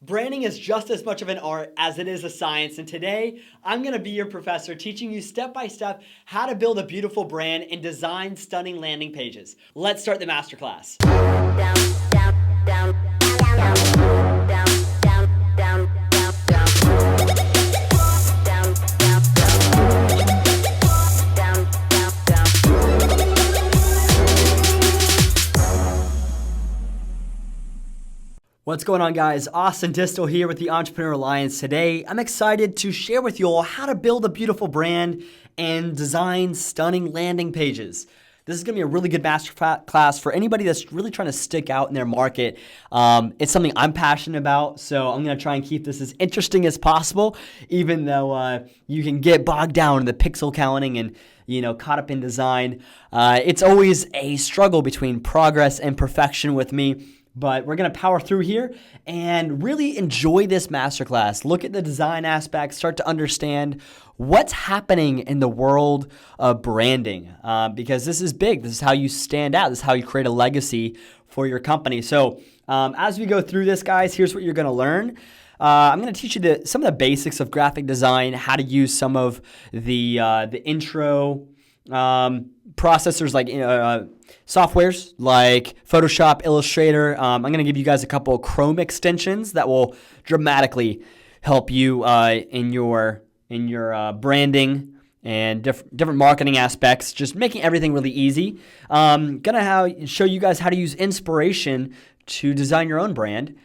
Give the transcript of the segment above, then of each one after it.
Branding is just as much of an art as it is a science, and today I'm going to be your professor teaching you step by step how to build a beautiful brand and design stunning landing pages. Let's start the masterclass. What's going on, guys? Austin Distal here with the Entrepreneur Alliance. Today, I'm excited to share with you all how to build a beautiful brand and design stunning landing pages. This is going to be a really good masterclass for anybody that's really trying to stick out in their market. It's something I'm passionate about, so I'm going to try and keep this as interesting as possible, even though you can get bogged down in the pixel counting and caught up in design. It's always a struggle between progress and perfection with me. But we're going to power through here and really enjoy this masterclass. Look at the design aspects, start to understand what's happening in the world of branding, because this is big. This is how you stand out. This is how you create a legacy for your company. So as we go through this, guys, here's what you're going to learn. I'm going to teach you some of the basics of graphic design, how to use some of the intro processors like softwares like Photoshop, Illustrator. I'm going to give you guys a couple of Chrome extensions that will dramatically help you in your branding and different marketing aspects, just making everything really easy. Gonna show you guys how to use inspiration to design your own brand,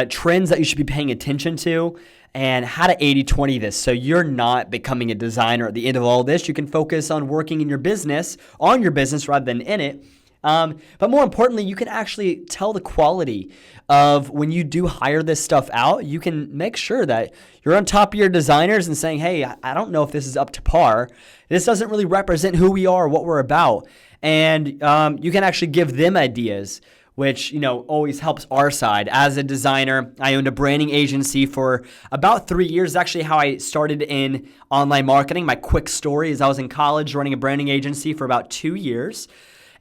trends that you should be paying attention to, and how to 80-20 this so you're not becoming a designer at the end of all this. You can focus on working in your business, on your business rather than in it. But more importantly, you can actually tell the quality of when you do hire this stuff out. You can make sure that you're on top of your designers and saying, hey, I don't know if this is up to par. This doesn't really represent who we are, what we're about. And you can actually give them ideas, which, always helps our side. As a designer, I owned a branding agency for about 3 years. Actually, how I started in online marketing. My quick story is I was in college running a branding agency for about 2 years.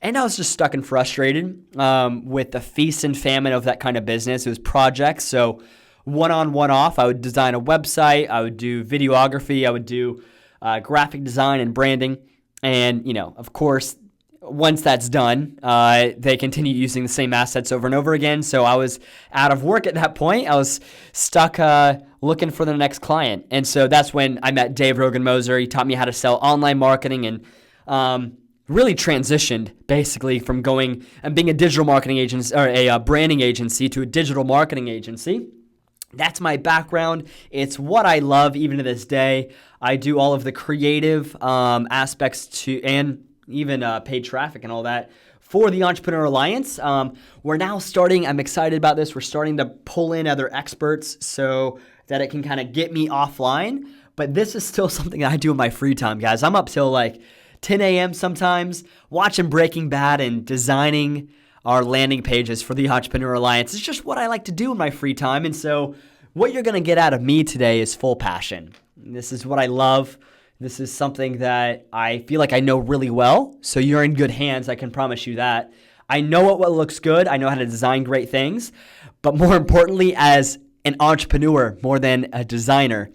And I was just stuck and frustrated with the feast and famine of that kind of business. It was projects. So one on, one off, I would design a website. I would do videography. I would do graphic design and branding. And, of course, once that's done, they continue using the same assets over and over again. So I was out of work at that point. I was stuck looking for the next client. And so that's when I met Dave Rogan-Moser. He taught me how to sell online marketing and really transitioned basically from going and being a digital marketing agency or a branding agency to a digital marketing agency. That's my background. It's what I love even to this day. I do all of the creative aspects and even paid traffic and all that for the Entrepreneur Alliance. We're now starting, I'm excited about this, we're starting to pull in other experts so that it can kind of get me offline. But this is still something that I do in my free time, guys. I'm up till like 10 a.m. sometimes watching Breaking Bad and designing our landing pages for the Entrepreneur Alliance. It's just what I like to do in my free time. And so what you're going to get out of me today is full passion. This is what I love. This is something that I feel like I know really well. So you're in good hands, I can promise you that. I know what looks good. I know how to design great things. But more importantly, as an entrepreneur more than a designer,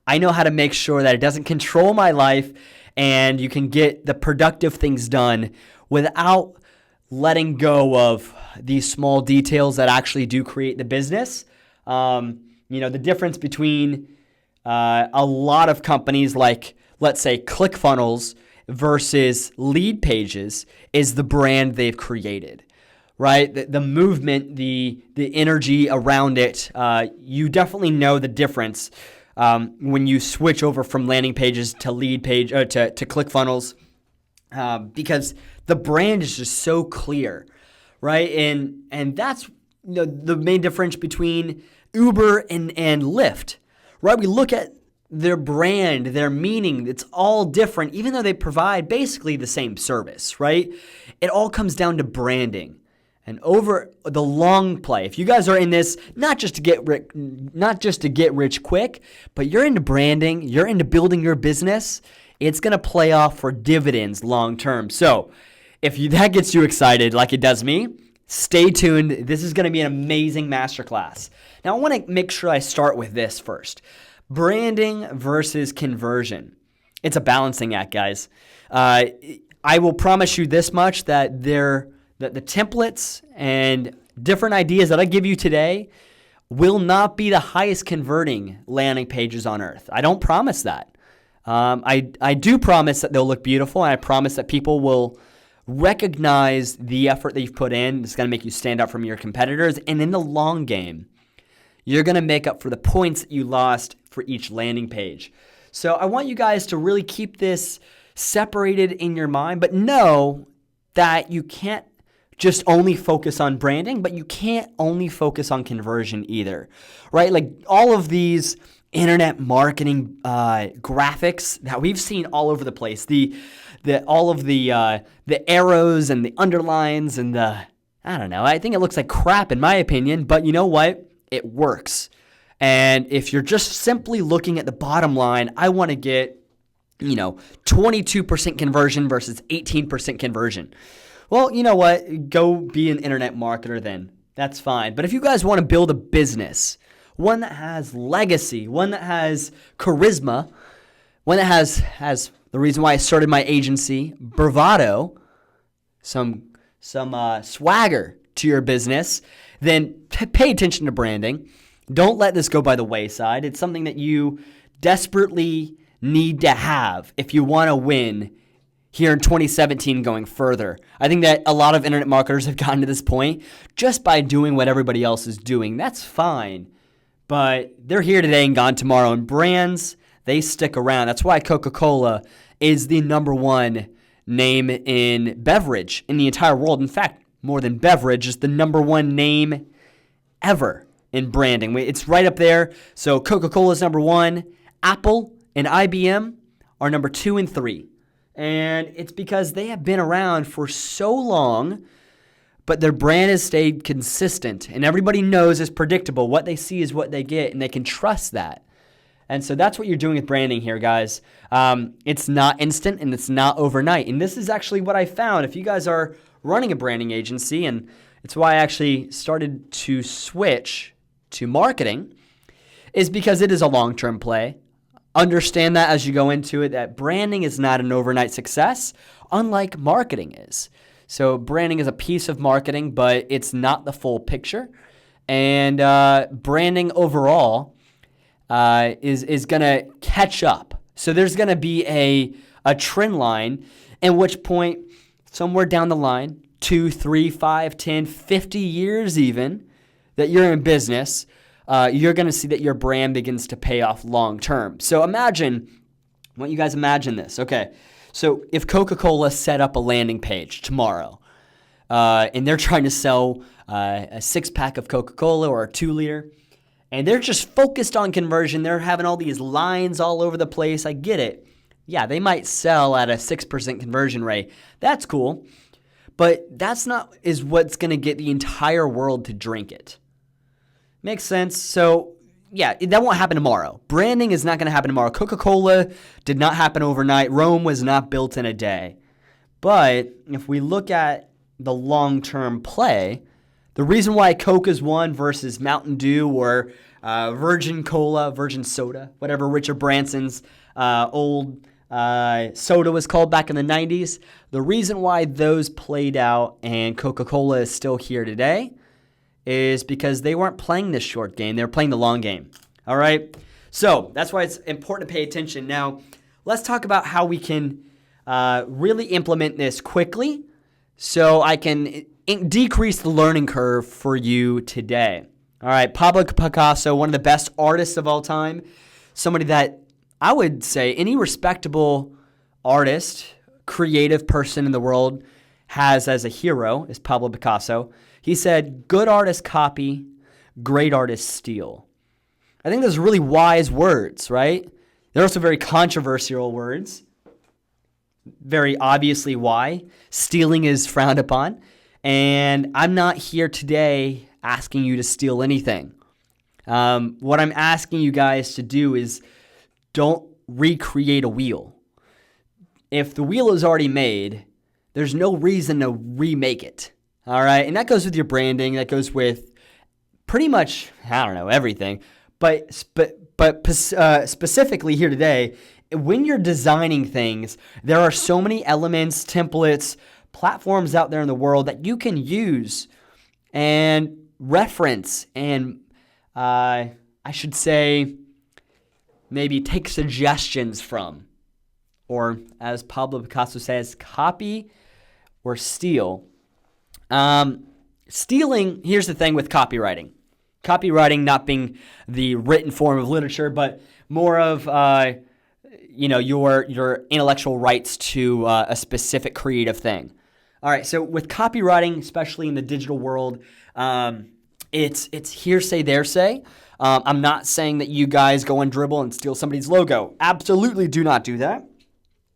I know how to make sure that it doesn't control my life and you can get the productive things done without letting go of these small details that actually do create the business. The difference between a lot of companies like, let's say, Clickfunnels versus lead pages is the brand they've created, right? The movement, the energy around it, you definitely know the difference when you switch over from landing pages to lead page to Clickfunnels, because the brand is just so clear, right? And that's the main difference between Uber and Lyft, right? We look at their brand, their meaning, it's all different, even though they provide basically the same service, right? It all comes down to branding. And over the long play, if you guys are in this, not just to get rich quick, but you're into branding, you're into building your business, it's going to play off for dividends long term. So if that gets you excited like it does me, Stay tuned. This is going to be an amazing masterclass. Now, I want to make sure I start with this first. Branding versus conversion. It's a balancing act, guys. I will promise you this much, that the templates and different ideas that I give you today will not be the highest converting landing pages on earth. I don't promise that. I do promise that they'll look beautiful, and I promise that people will recognize the effort that you've put in. It's going to make you stand out from your competitors. And in the long game, you're going to make up for the points that you lost for each landing page. So I want you guys to really keep this separated in your mind, but know that you can't just only focus on branding, but you can't only focus on conversion either, right? Like all of these internet marketing graphics that we've seen all over the place, all of the arrows and the underlines and I don't know. I think it looks like crap in my opinion, but you know what? It works. And if you're just simply looking at the bottom line, I want to get 22% conversion versus 18% conversion. Well, you know what? Go be an internet marketer then. That's fine. But if you guys want to build a business, one that has legacy, one that has charisma, one that has the reason why I started my agency, bravado, some swagger to your business, then pay attention to branding. Don't let this go by the wayside. It's something that you desperately need to have if you want to win here in 2017 going further. I think that a lot of internet marketers have gotten to this point just by doing what everybody else is doing. That's fine, but they're here today and gone tomorrow, and brands, they stick around. That's why Coca-Cola is the number one name in beverage in the entire world. In fact, more than beverage, is the number one name ever in branding. It's right up there. So Coca-Cola is number one. Apple and IBM are number 2 and 3. And it's because they have been around for so long, but their brand has stayed consistent. And everybody knows it's predictable. What they see is what they get, and they can trust that. And so that's what you're doing with branding here, guys. It's not instant, and it's not overnight. And this is actually what I found. If you guys are running a branding agency, and it's why I actually started to switch to marketing, is because it is a long-term play. Understand that as you go into it, that branding is not an overnight success, unlike marketing is. So branding is a piece of marketing, but it's not the full picture. And branding overall is going to catch up. So there's going to be a trend line, at which point somewhere down the line, 2, 3, 5, 10, 50 years even, that you're in business, you're going to see that your brand begins to pay off long term. So I want you guys imagine this. Okay, so if Coca-Cola set up a landing page tomorrow, and they're trying to sell a 6-pack of Coca-Cola or a 2-liter, and they're just focused on conversion, they're having all these lines all over the place, I get it. Yeah, they might sell at a 6% conversion rate. That's cool. But that's not what's going to get the entire world to drink it. Makes sense? So, yeah, that won't happen tomorrow. Branding is not going to happen tomorrow. Coca-Cola did not happen overnight. Rome was not built in a day. But if we look at the long-term play, the reason why Coke is one versus Mountain Dew or Virgin Cola, Virgin Soda, whatever Richard Branson's old soda was called back in the 90s, the reason why those played out and Coca-Cola is still here today is because they weren't playing this short game. They were playing the long game. All right? So that's why it's important to pay attention. Now, let's talk about how we can really implement this quickly so I can decrease the learning curve for you today. All right, Pablo Picasso, one of the best artists of all time, somebody that I would say any respectable artist, creative person in the world has as a hero is Pablo Picasso. He said, good artists copy, great artists steal. I think those are really wise words, right? They're also very controversial words. Very obviously why. Stealing is frowned upon. And I'm not here today asking you to steal anything. What I'm asking you guys to do is don't recreate a wheel. If the wheel is already made, there's no reason to remake it. All right. And that goes with your branding. That goes with pretty much, I don't know, everything. But specifically here today, when you're designing things, there are so many elements, templates, platforms out there in the world that you can use and reference and I should say maybe take suggestions from. Or as Pablo Picasso says, copy or steal. Stealing, here's the thing with copywriting. Copywriting not being the written form of literature, but more of your intellectual rights to a specific creative thing. All right, so with copywriting, especially in the digital world, it's hearsay, theresay. I'm not saying that you guys go and dribble and steal somebody's logo. Absolutely do not do that.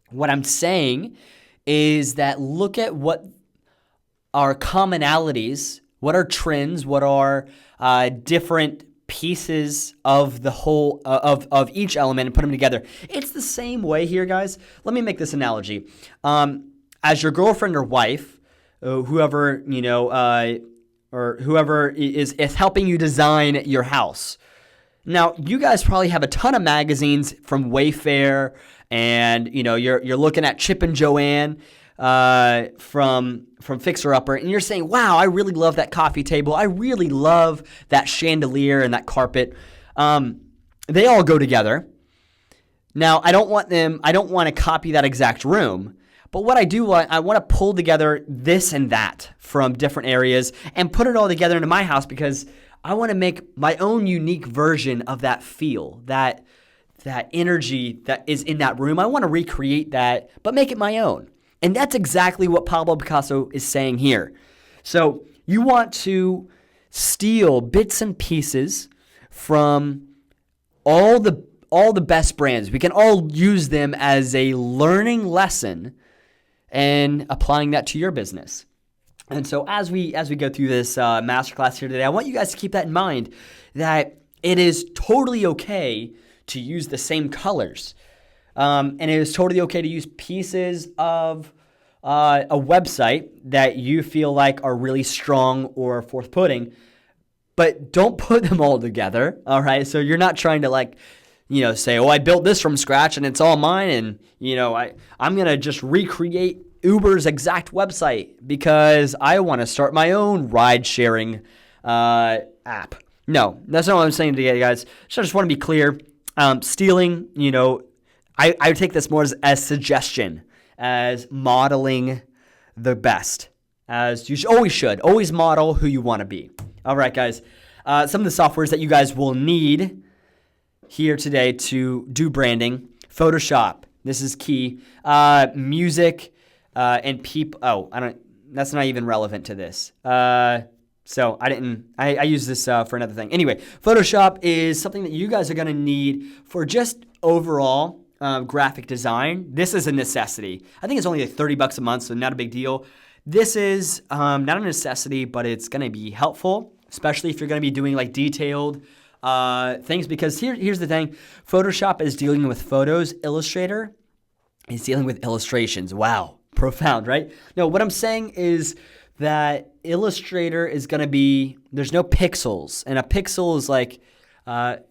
What I'm saying is that look at what are commonalities, what are trends, what are different pieces of the whole of each element and put them together. It's the same way here, guys. Let me make this analogy. As your girlfriend or wife, whoever or whoever is helping you design your house. Now, you guys probably have a ton of magazines from Wayfair, and you're looking at Chip and Joanne from Fixer Upper, and you're saying, wow, I really love that coffee table. I really love that chandelier and that carpet. They all go together. Now, I don't want to copy that exact room, but what I do want, I want to pull together this and that from different areas and put it all together into my house because I want to make my own unique version of that feel, that energy that is in that room. I want to recreate that, but make it my own. And that's exactly what Pablo Picasso is saying here. So you want to steal bits and pieces from all the best brands. We can all use them as a learning lesson and applying that to your business. And so as we go through this masterclass here today, I want you guys to keep that in mind, that it is totally okay to use the same colors. And it is totally okay to use pieces of a website that you feel like are really strong or forth-putting, but don't put them all together, all right? So you're not trying to say, oh, I built this from scratch and it's all mine, and I'm going to just recreate Uber's exact website because I want to start my own ride-sharing app. No, that's not what I'm saying today, guys. So I just want to be clear. Stealing, I take this more as suggestion, as modeling the best, as you always model who you want to be. All right, guys. Some of the softwares that you guys will need here today to do branding: Photoshop. This is key. Music and people. Oh, that's not even relevant to this. So I use this for another thing. Anyway, Photoshop is something that you guys are going to need for just overall graphic design. This is a necessity. I think it's only like $30 a month, so not a big deal. This is not a necessity, but it's going to be helpful, especially if you're going to be doing like detailed things, because here's the thing. Photoshop is dealing with photos. Illustrator is dealing with illustrations. Wow, profound, right? No, what I'm saying is that Illustrator is going to be, there's no pixels. And a pixel is like,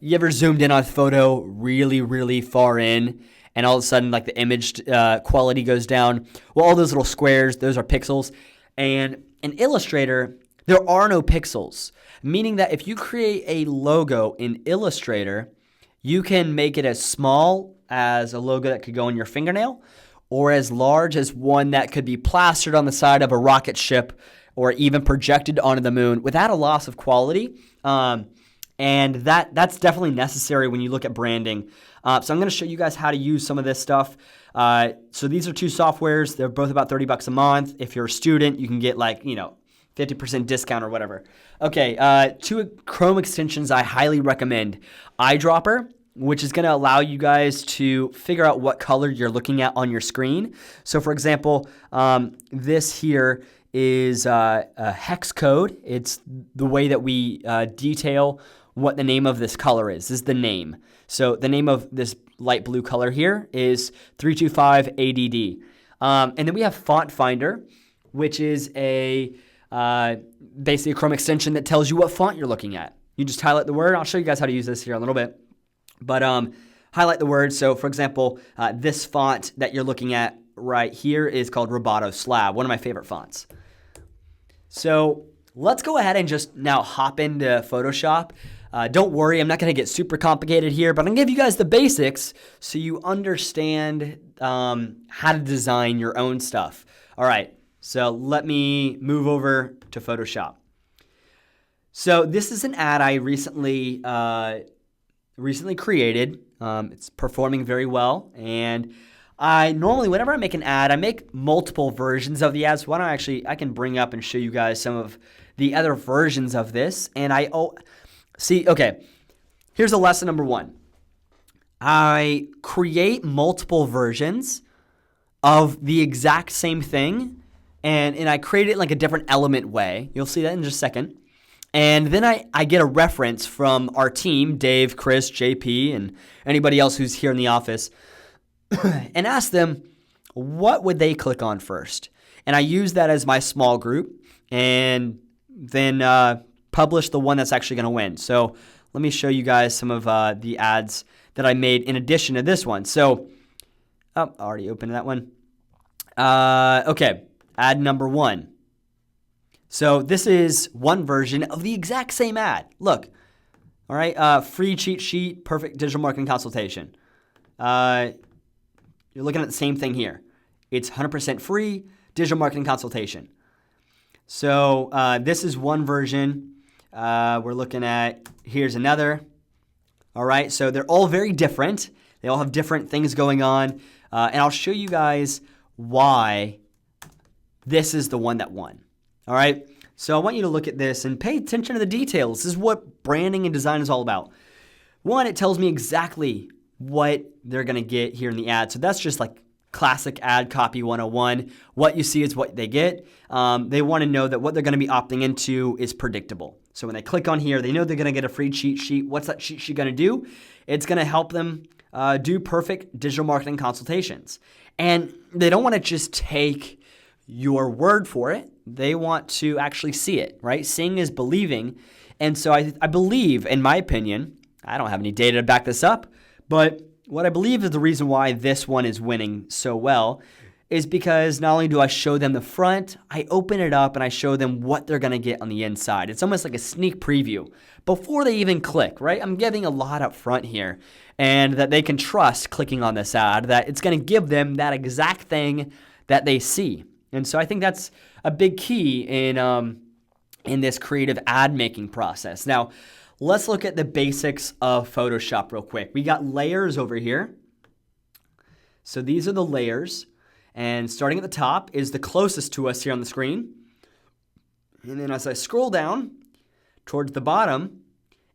you ever zoomed in on a photo really, really far in, and all of a sudden like the image quality goes down? Well, all those little squares, those are pixels. And in Illustrator, there are no pixels, meaning that if you create a logo in Illustrator, you can make it as small as a logo that could go on your fingernail, or as large as one that could be plastered on the side of a rocket ship or even projected onto the moon without a loss of quality. And that's definitely necessary when you look at branding. So I'm going to show you guys how to use some of this stuff. So these are two softwares. They're both about $30 a month. If you're a student, you can get 50% discount or whatever. Okay, two Chrome extensions I highly recommend. Eyedropper, which is going to allow you guys to figure out what color you're looking at on your screen. So for example, this here is a hex code. It's the way that we detail what the name of this color is. This is the name. So the name of this light blue color here is 325 ADD. And then we have Font Finder, which is a basically a Chrome extension that tells you what font you're looking at. You just highlight the word. I'll show you guys how to use this here in a little bit. But highlight the word. So for example, this font that you're looking at right here is called Roboto Slab, one of my favorite fonts. So let's go ahead and just now hop into Photoshop. Don't worry, I'm not going to get super complicated here, but I'm going to give you guys the basics so you understand how to design your own stuff. All right, so let me move over to Photoshop. So this is an ad I recently created. It's performing very well, and I normally, whenever I make an ad, I make multiple versions of the ad. So why don't I can bring up and show you guys some of the other versions of this. And okay, here's a lesson number one. I create multiple versions of the exact same thing, and I create it in like a different element way. You'll see that in just a second. And then I get a reference from our team, Dave, Chris, JP, and anybody else who's here in the office, and ask them, what would they click on first? And I use that as my small group, and then publish the one that's actually going to win. So let me show you guys some of the ads that I made in addition to this one. So, I already opened that one. Okay, ad number one. So this is one version of the exact same ad. Look, all right, free cheat sheet, perfect digital marketing consultation. You're looking at the same thing here. It's 100% free digital marketing consultation. So this is one version. We're looking at, here's another. All right, so they're all very different. They all have different things going on. And I'll show you guys why this is the one that won. All right, so I want you to look at this and pay attention to the details. This is what branding and design is all about. One, it tells me exactly what they're going to get here in the ad. So that's just like classic ad copy 101. What you see is what they get. They want to know that what they're going to be opting into is predictable. So when they click on here, they know they're going to get a free cheat sheet. What's that cheat sheet going to do? It's going to help them do perfect digital marketing consultations. And they don't want to just take your word for it. They want to actually see it, right? Seeing is believing. And so I believe, in my opinion, I don't have any data to back this up, but what I believe is the reason why this one is winning so well is because not only do I show them the front, I open it up and I show them what they're going to get on the inside. It's almost like a sneak preview before they even click, right? I'm giving a lot up front here, and that they can trust clicking on this ad, that it's going to give them that exact thing that they see. And so I think that's a big key in this creative ad making process. Now, let's look at the basics of Photoshop real quick. We got layers over here. So these are the layers. And starting at the top is the closest to us here on the screen. And then as I scroll down towards the bottom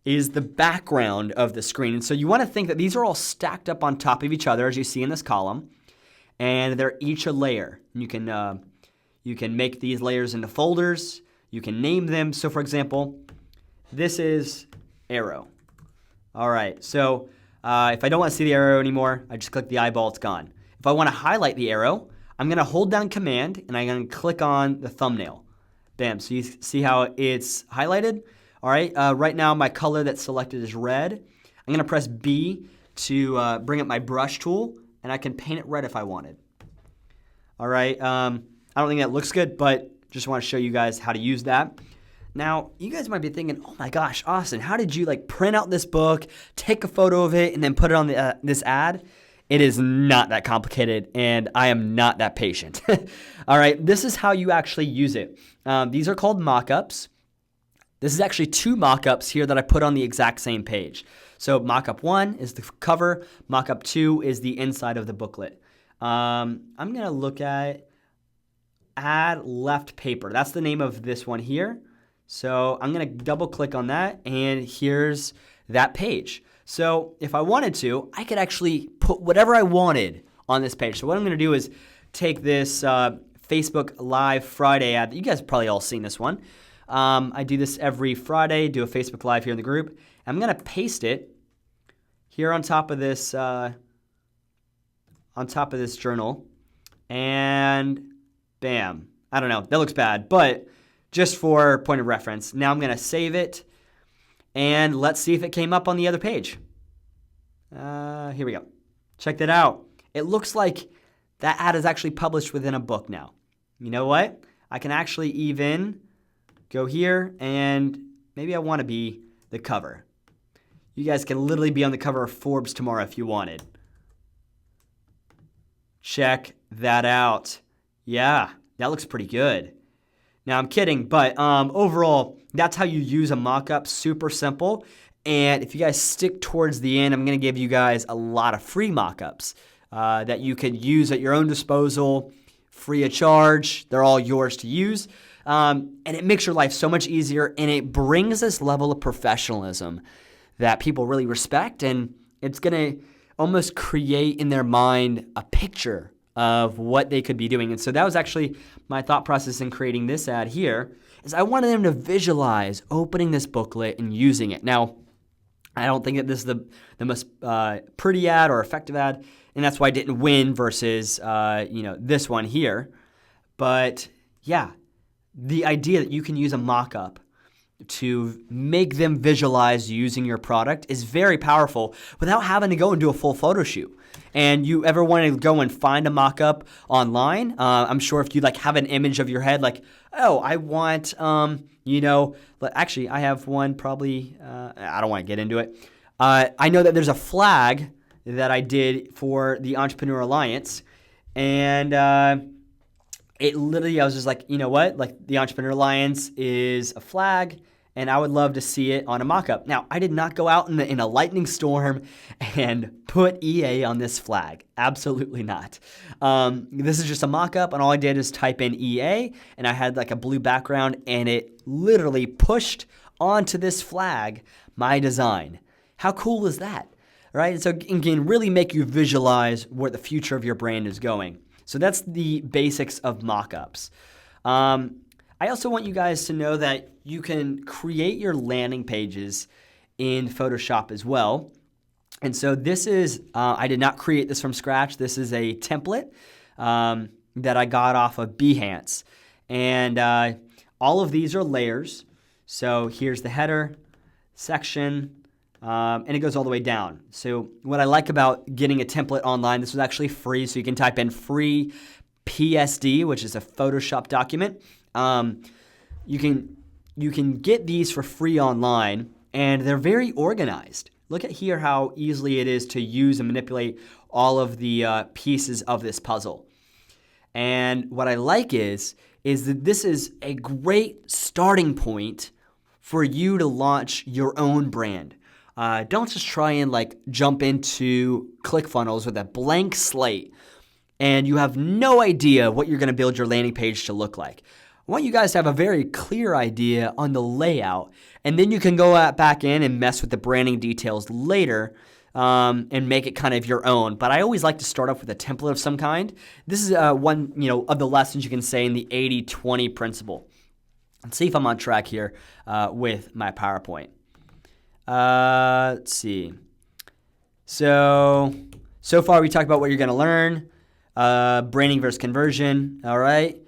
is the background of the screen. And so you want to think that these are all stacked up on top of each other, as you see in this column. And they're each a layer. You can make these layers into folders. You can name them. So for example, this is arrow. All right, so if I don't want to see the arrow anymore, I just click the eyeball, it's gone. If I want to highlight the arrow, I'm going to hold down Command, and I'm going to click on the thumbnail. Bam, so you see how it's highlighted? All right, right now my color that's selected is red. I'm going to press B to bring up my brush tool, and I can paint it red if I wanted. All right, I don't think that looks good, but just want to show you guys how to use that. Now, you guys might be thinking, oh my gosh, Austin, how did you print out this book, take a photo of it, and then put it on this ad? It is not that complicated, and I am not that patient. All right, this is how you actually use it. These are called mockups. This is actually two mockups here that I put on the exact same page. So mockup 1 is the cover. Mockup 2 is the inside of the booklet. I'm going to look at add left paper. That's the name of this one here. So I'm going to double click on that, and here's that page. So if I wanted to, I could actually put whatever I wanted on this page. So what I'm going to do is take this Facebook Live Friday ad. You guys have probably all seen this one. I do this every Friday, do a Facebook Live here in the group. I'm going to paste it here on top of this journal, and bam. I don't know, that looks bad, but just for point of reference. Now I'm going to save it, and let's see if it came up on the other page. Here we go. Check that out. It looks like that ad is actually published within a book now. You know what? I can actually even go here, and maybe I want to be the cover. You guys can literally be on the cover of Forbes tomorrow if you wanted. Check that out. Yeah, that looks pretty good. Now, I'm kidding, but overall, that's how you use a mockup. Super simple. And if you guys stick towards the end, I'm going to give you guys a lot of free mockups that you can use at your own disposal, free of charge. They're all yours to use. And it makes your life so much easier, and it brings this level of professionalism that people really respect, and it's going to almost create in their mind a picture of what they could be doing. And so that was actually my thought process in creating this ad here, is I wanted them to visualize opening this booklet and using it. Now, I don't think that this is the most pretty ad or effective ad, and that's why I didn't win versus this one here. But yeah, the idea that you can use a mock-up to make them visualize using your product is very powerful without having to go and do a full photo shoot. And you ever want to go and find a mock-up online? I'm sure if you have an image of your head, I want, actually I have one probably, I don't want to get into it. I know that there's a flag that I did for the Entrepreneur Alliance, and it literally, I was just like, you know what? The Entrepreneur Alliance is a flag, and I would love to see it on a mock-up. Now, I did not go out in a lightning storm and put EA on this flag. Absolutely not. This is just a mock-up, and all I did is type in EA, and I had a blue background, and it literally pushed onto this flag my design. How cool is that? Right? So it can really make you visualize where the future of your brand is going. So that's the basics of mockups. I also want you guys to know that you can create your landing pages in Photoshop as well. And so this is, I did not create this from scratch. This is a template that I got off of Behance. And all of these are layers. So here's the header section. And it goes all the way down. So what I like about getting a template online, this was actually free, so you can type in free PSD, which is a Photoshop document. You can get these for free online, and they're very organized. Look at here how easily it is to use and manipulate all of the pieces of this puzzle. And what I like is that this is a great starting point for you to launch your own brand. Don't just try and jump into Clickfunnels with a blank slate and you have no idea what you're going to build your landing page to look like. I want you guys to have a very clear idea on the layout, and then you can go back in and mess with the branding details later and make it kind of your own. But I always like to start off with a template of some kind. This is one of the lessons you can say in the 80-20 principle. Let's see if I'm on track here with my PowerPoint. Let's see. So far we talked about what you're going to learn. Branding versus conversion. All right.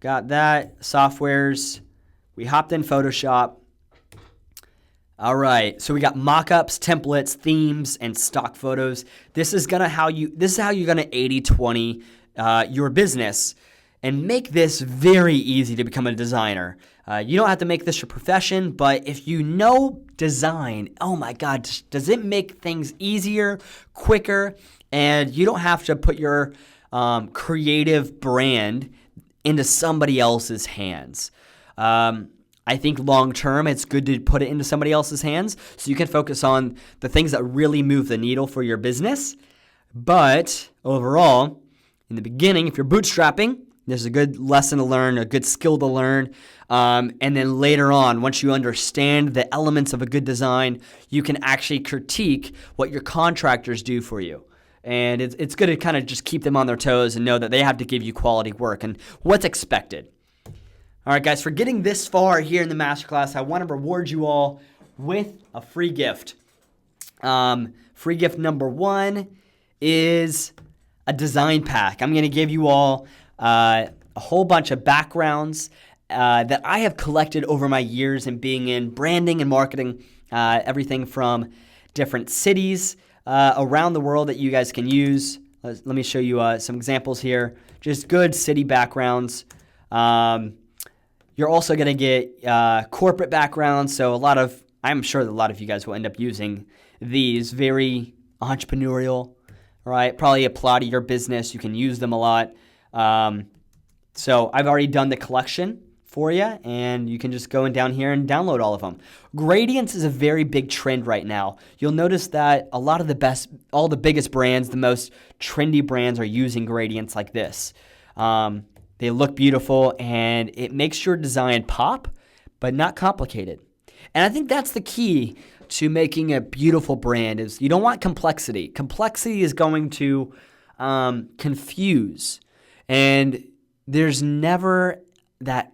Got that. Softwares. We hopped in Photoshop. All right. So we got mockups, templates, themes, and stock photos. This is how you're going to 80-20 your business and make this very easy to become a designer. You don't have to make this your profession, but if you know design, oh my God, does it make things easier, quicker, and you don't have to put your creative brand into somebody else's hands. I think long term, it's good to put it into somebody else's hands so you can focus on the things that really move the needle for your business. But overall, in the beginning, if you're bootstrapping, there's a good lesson to learn, a good skill to learn. And then later on, once you understand the elements of a good design, you can actually critique what your contractors do for you. And it's good to kind of just keep them on their toes and know that they have to give you quality work and what's expected. All right, guys, for getting this far here in the masterclass, I want to reward you all with a free gift. Free gift number one is a design pack. I'm going to give you all a whole bunch of backgrounds that I have collected over my years in being in branding and marketing, everything from different cities around the world that you guys can use. Let me show you some examples here. Just good city backgrounds. You're also going to get corporate backgrounds. So I'm sure that a lot of you guys will end up using these. Very entrepreneurial, right? Probably apply to your business. You can use them a lot. So I've already done the collection for you, and you can just go down here and download all of them. Gradients is a very big trend right now. You'll notice that a lot of all the biggest brands, the most trendy brands are using gradients like this. They look beautiful, and it makes your design pop, but not complicated. And I think that's the key to making a beautiful brand is you don't want complexity. Complexity is going to confuse, and there's never that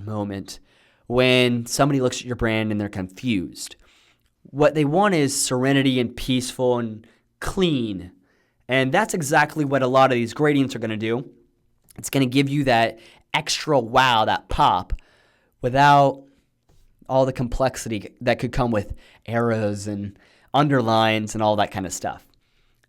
moment when somebody looks at your brand and they're confused. What they want is serenity and peaceful and clean. And that's exactly what a lot of these gradients are going to do. It's going to give you that extra wow, that pop, without all the complexity that could come with arrows and underlines and all that kind of stuff.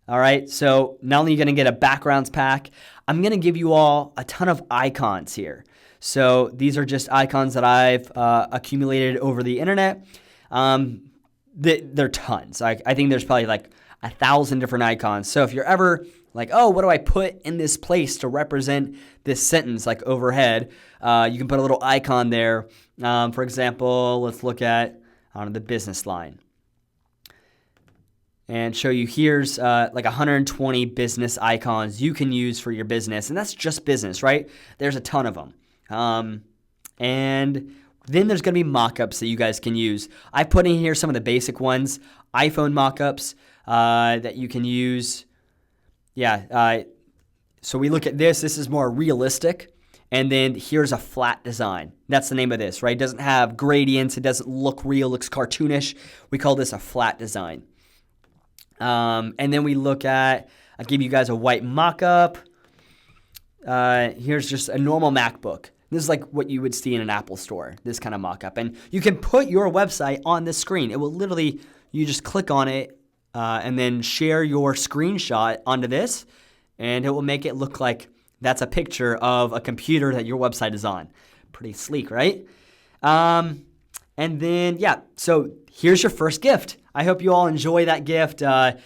All right, so not only are you going to get a backgrounds pack, I'm going to give you all a ton of icons here. So these are just icons that I've accumulated over the internet. They're tons. I think there's probably like 1,000 different icons. So if you're ever like, oh, what do I put in this place to represent this sentence, like overhead, you can put a little icon there. For example, let's look at the business line and show you here's like 120 business icons you can use for your business. And that's just business, right? There's a ton of them. And then there's going to be mockups that you guys can use. I put in here some of the basic ones, iPhone mockups that you can use. So we look at this. This is more realistic. And then here's a flat design. That's the name of this, right? It doesn't have gradients. It doesn't look real. It looks cartoonish. We call this a flat design. And then we look at, I'll give you guys a white mockup. Here's just a normal MacBook. This is like what you would see in an Apple store, this kind of mock-up. And you can put your website on this screen. It will literally, you just click on it and then share your screenshot onto this, and it will make it look like that's a picture of a computer that your website is on. Pretty sleek, right? And then, so here's your first gift. I hope you all enjoy that gift. It's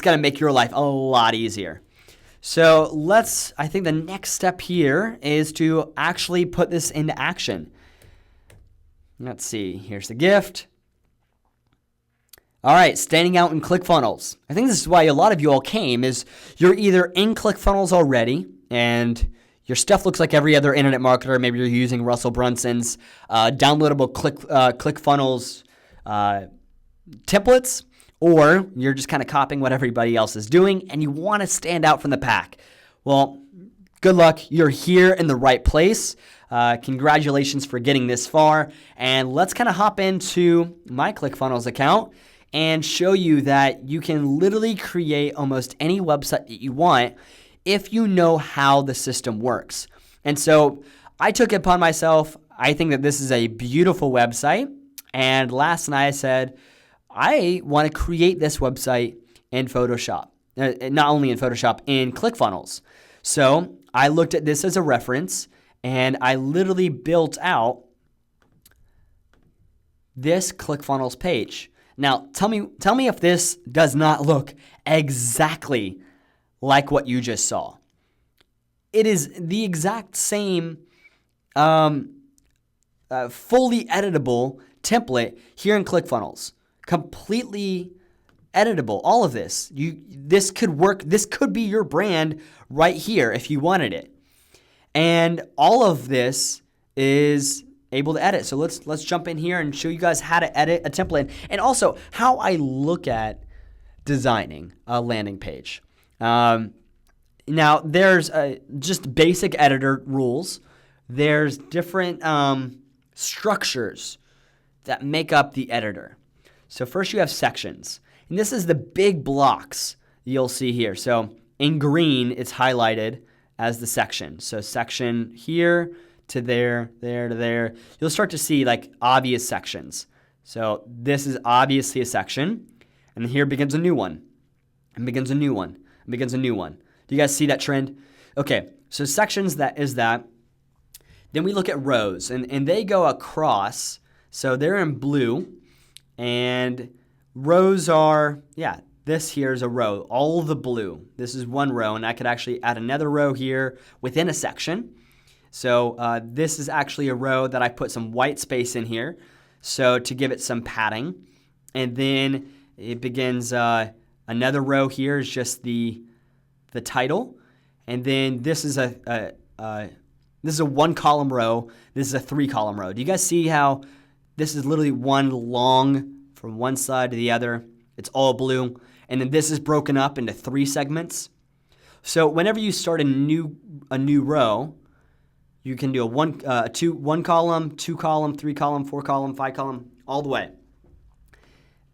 going to make your life a lot easier. So I think the next step here is to actually put this into action. Let's see, here's the gift. All right, standing out in Clickfunnels. I think this is why a lot of you all came, is you're either in Clickfunnels already and your stuff looks like every other internet marketer. Maybe you're using Russell Brunson's downloadable Clickfunnels templates, or you're just kind of copying what everybody else is doing and you want to stand out from the pack. Well, good luck. You're here in the right place. Congratulations for getting this far. And let's kind of hop into my Clickfunnels account and show you that you can literally create almost any website that you want if you know how the system works. And so I took it upon myself. I think that this is a beautiful website. And last night I said, I want to create this website in Photoshop. Not only in Photoshop, in Clickfunnels. So I looked at this as a reference, and I literally built out this Clickfunnels page. Now, tell me if this does not look exactly like what you just saw. It is the exact same fully editable template here in Clickfunnels. Completely editable. All of this. This could work. This could be your brand right here if you wanted it. And all of this is able to edit. So let's jump in here and show you guys how to edit a template, and also how I look at designing a landing page. Now, there's just basic editor rules. There's different structures that make up the editor. So first you have sections. And this is the big blocks you'll see here. So in green, it's highlighted as the section. So section here, to there, there to there, you'll start to see like obvious sections. So this is obviously a section, and here begins a new one, and begins a new one, and begins a new one. Do you guys see that trend? Okay, so sections, that is that. Then we look at rows, and they go across, so they're in blue, and rows are, yeah, this here is a row, all the blue. This is one row, and I could actually add another row here within a section. So this is actually a row that I put some white space in here, so to give it some padding. And then it begins, another row here is just the title. And then this is a one column row. This is a 3 column row. Do you guys see how this is literally one long from one side to the other? It's all blue. And then this is broken up into 3 segments. So whenever you start a new row, you can do a 1 column, 2 column, 3 column, 4 column, 5 column, all the way.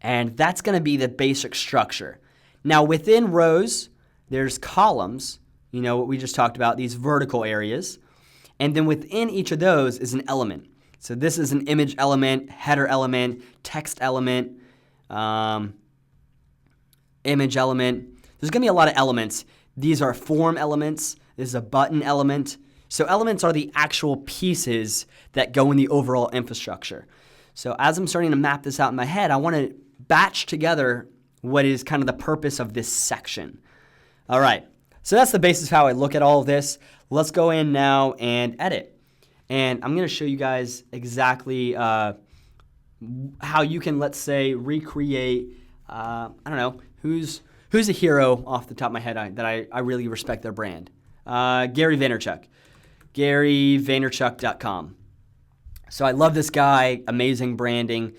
And that's going to be the basic structure. Now within rows, there's columns, you know what we just talked about, these vertical areas. And then within each of those is an element. So this is an image element, header element, text element, image element. There's going to be a lot of elements. These are form elements. This is a button element. So elements are the actual pieces that go in the overall infrastructure. So as I'm starting to map this out in my head, I want to batch together what is kind of the purpose of this section. All right, so that's the basis of how I look at all of this. Let's go in now and edit. And I'm going to show you guys exactly how you can, let's say, recreate, I don't know, who's a hero off the top of my head that I really respect their brand? Gary Vaynerchuk. GaryVaynerchuk.com. So I love this guy, amazing branding.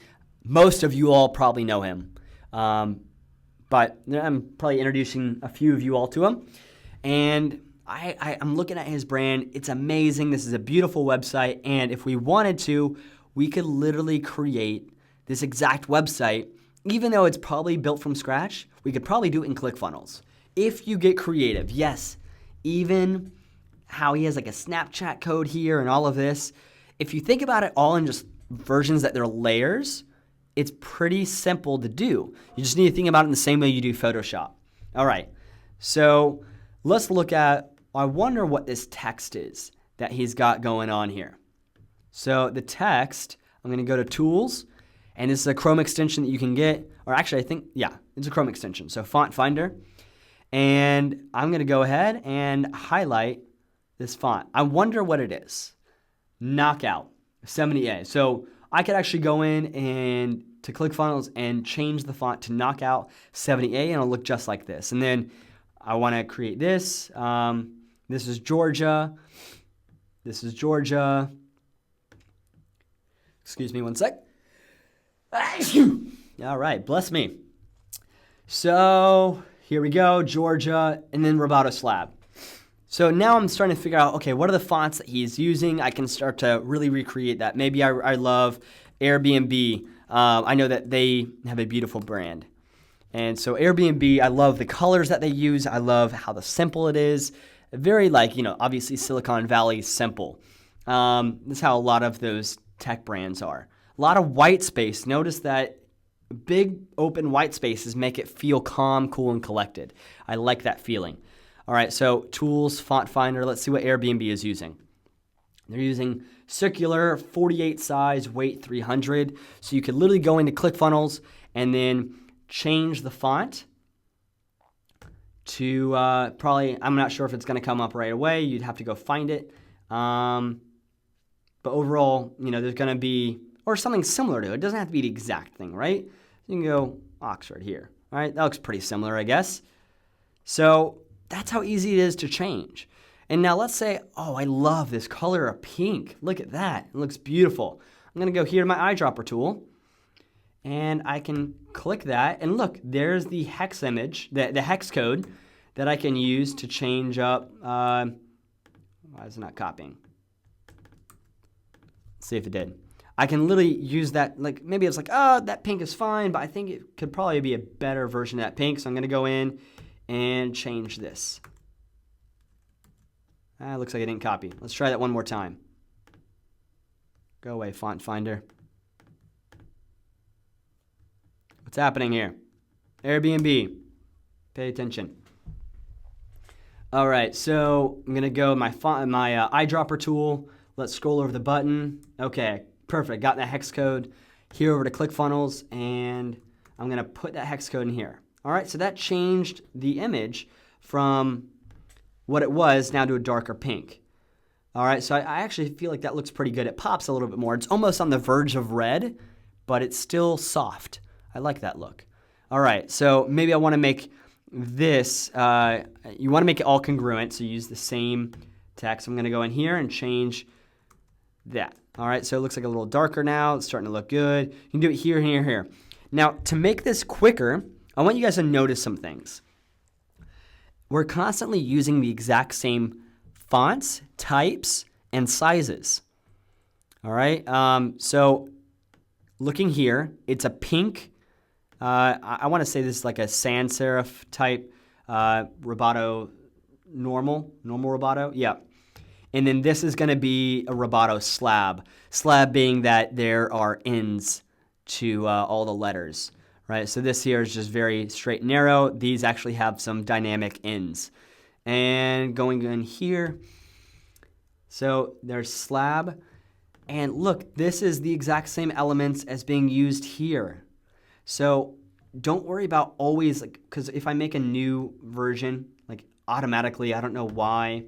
Most of you all probably know him. But I'm probably introducing a few of you all to him. And I'm looking at his brand. It's amazing. This is a beautiful website. And if we wanted to, we could literally create this exact website. Even though it's probably built from scratch, we could probably do it in Clickfunnels. If you get creative, yes, even how he has like a Snapchat code here and all of this. If you think about it all in just versions that they're layers, it's pretty simple to do. You just need to think about it in the same way you do Photoshop. All right, so let's look at, I wonder what this text is that he's got going on here. So the text, I'm going to go to Tools, and this is a Chrome extension that you can get, or actually I think, yeah, it's a Chrome extension. So Font Finder, and I'm going to go ahead and highlight this font. I wonder what it is. Knockout 70A. So I could actually go in and to ClickFunnels and change the font to Knockout 70A, and it'll look just like this. And then I want to create this. This is Georgia. This is Georgia. Excuse me one sec. All right, bless me. So here we go, Georgia, and then Roboto Slab. So now I'm starting to figure out, okay, what are the fonts that he's using? I can start to really recreate that. Maybe I love Airbnb. I know that they have a beautiful brand. And so Airbnb, I love the colors that they use. I love how simple it is. Very like, obviously Silicon Valley simple. This is how a lot of those tech brands are. A lot of white space. Notice that big open white spaces make it feel calm, cool, and collected. I like that feeling. All right, so Tools, Font Finder. Let's see what Airbnb is using. They're using circular, 48 size, weight 300. So you could literally go into ClickFunnels and then change the font to probably, I'm not sure if it's going to come up right away. You'd have to go find it. But overall, there's going to be, or something similar to it. It doesn't have to be the exact thing, right? You can go Oxford here. All right, that looks pretty similar, I guess. So that's how easy it is to change. And now let's say, oh, I love this color of pink. Look at that. It looks beautiful. I'm going to go here to my eyedropper tool, and I can click that. And look, there's the hex image, the hex code that I can use to change up. Why is it not copying? Let's see if it did. I can literally use that, like maybe it's like, oh, that pink is fine, but I think it could probably be a better version of that pink. So I'm going to go in and change this. Looks like I didn't copy. Let's try that one more time. Go away, font finder. What's happening here? Airbnb. Pay attention. All right, so I'm gonna go my eyedropper tool. Let's scroll over the button. Okay, perfect. Got that hex code. Here over to Clickfunnels, and I'm gonna put that hex code in here. All right, so that changed the image from what it was now to a darker pink. All right, so I actually feel like that looks pretty good. It pops a little bit more. It's almost on the verge of red, but it's still soft. I like that look. All right, so maybe I want to make this, you want to make it all congruent, so use the same text. I'm going to go in here and change that. All right, so it looks like a little darker now. It's starting to look good. You can do it here, here, here. Now, to make this quicker, I want you guys to notice some things. We're constantly using the exact same fonts, types, and sizes. All right, so looking here, it's a pink. I want to say this is like a sans serif type Roboto normal Roboto. Yeah. And then this is going to be a Roboto slab. Slab being that there are ends to all the letters, right? So this here is just very straight and narrow. These actually have some dynamic ends. And going in here, so there's slab. And look, this is the exact same elements as being used here. So don't worry about always, like, because if I make a new version, like automatically, I don't know why,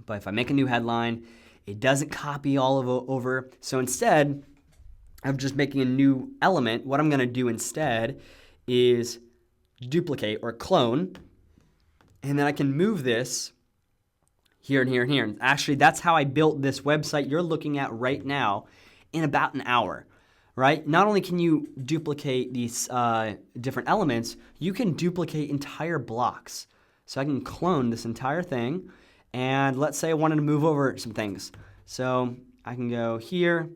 but if I make a new headline, it doesn't copy all of it over. So instead of just making a new element, what I'm going to do instead is duplicate or clone, and then I can move this here and here and here. And actually, that's how I built this website you're looking at right now in about an hour. Right? Not only can you duplicate these different elements, you can duplicate entire blocks. So I can clone this entire thing, and let's say I wanted to move over some things. So I can go here,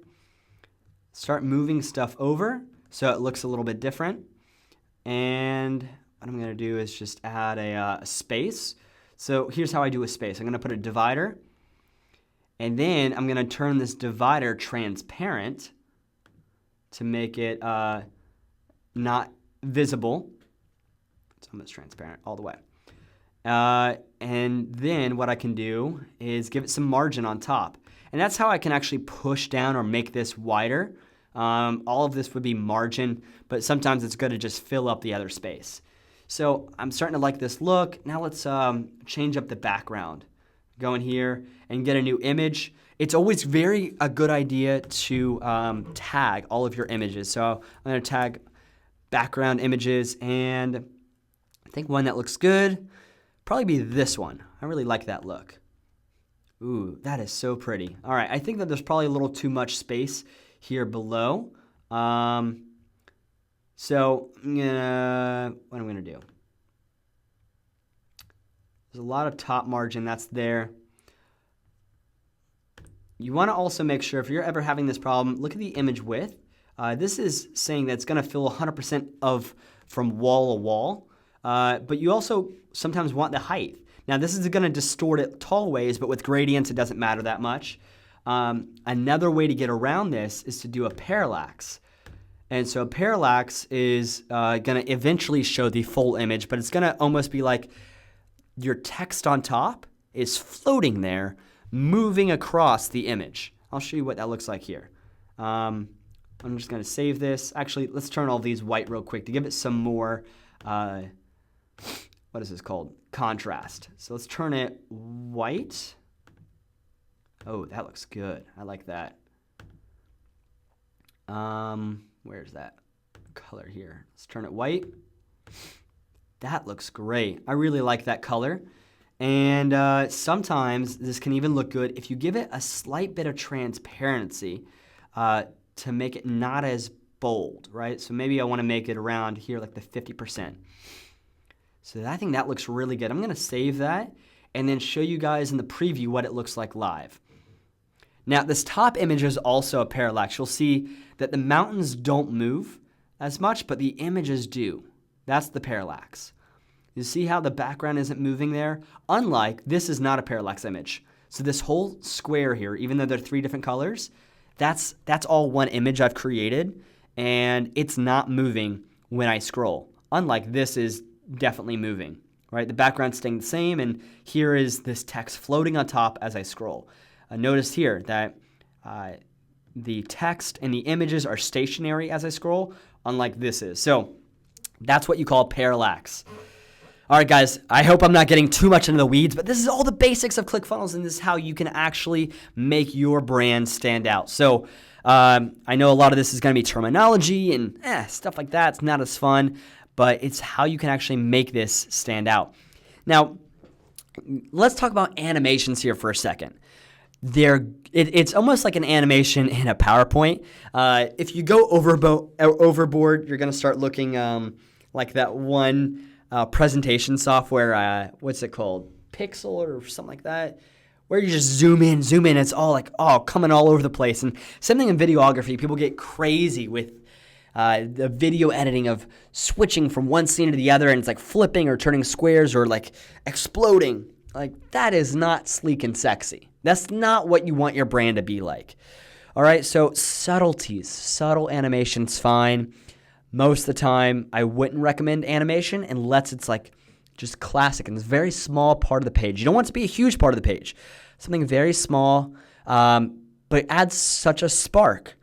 start moving stuff over so it looks a little bit different. And what I'm going to do is just add a space. So here's how I do a space. I'm going to put a divider, and then I'm going to turn this divider transparent to make it not visible. It's almost transparent all the way. And then what I can do is give it some margin on top. And that's how I can actually push down or make this wider. All of this would be margin, but sometimes it's good to just fill up the other space. So I'm starting to like this look. Now let's change up the background. Go in here and get a new image. It's always a good idea to tag all of your images. So I'm going to tag background images, and I think one that looks good probably be this one. I really like that look. Ooh, that is so pretty. All right, I think that there's probably a little too much space here below. So what I'm gonna do? There's a lot of top margin that's there. You want to also make sure, if you're ever having this problem, look at the image width. This is saying that it's going to fill 100% from wall to wall, but you also sometimes want the height. Now, this is going to distort it tall ways, but with gradients, it doesn't matter that much. Another way to get around this is to do a parallax. And so parallax is going to eventually show the full image, but it's going to almost be like your text on top is floating there, moving across the image. I'll show you what that looks like here. I'm just going to save this. Actually, let's turn all these white real quick to give it some more, what is this called? Contrast. So let's turn it white. Oh, that looks good. I like that. Where's that color here? Let's turn it white. That looks great. I really like that color. And sometimes this can even look good if you give it a slight bit of transparency to make it not as bold, right? So maybe I want to make it around here like the 50%. So I think that looks really good. I'm going to save that and then show you guys in the preview what it looks like live. Now, this top image is also a parallax. You'll see that the mountains don't move as much, but the images do. That's the parallax. You see how the background isn't moving there? Unlike, this is not a parallax image. So this whole square here, even though they're three different colors, That's all one image I've created, and it's not moving when I scroll. Unlike this is definitely moving, right? The background's staying the same, and here is this text floating on top as I scroll. Notice here that the text and the images are stationary as I scroll, unlike this is. So that's what you call parallax. All right, guys, I hope I'm not getting too much into the weeds, but this is all the basics of ClickFunnels, and this is how you can actually make your brand stand out. So I know a lot of this is going to be terminology and stuff like that. It's not as fun, but it's how you can actually make this stand out. Now, let's talk about animations here for a second. It's almost like an animation in a PowerPoint. If you go overboard, you're going to start looking like that one presentation software, what's it called? Pixel or something like that, where you just zoom in, it's all like, coming all over the place. And something in videography, people get crazy with the video editing of switching from one scene to the other, and it's like flipping or turning squares or like exploding. Like, that is not sleek and sexy. That's not what you want your brand to be like. All right, so subtleties, subtle animation's fine. Most of the time, I wouldn't recommend animation unless it's like just classic and it's a very small part of the page. You don't want it to be a huge part of the page. Something very small, but it adds such a spark.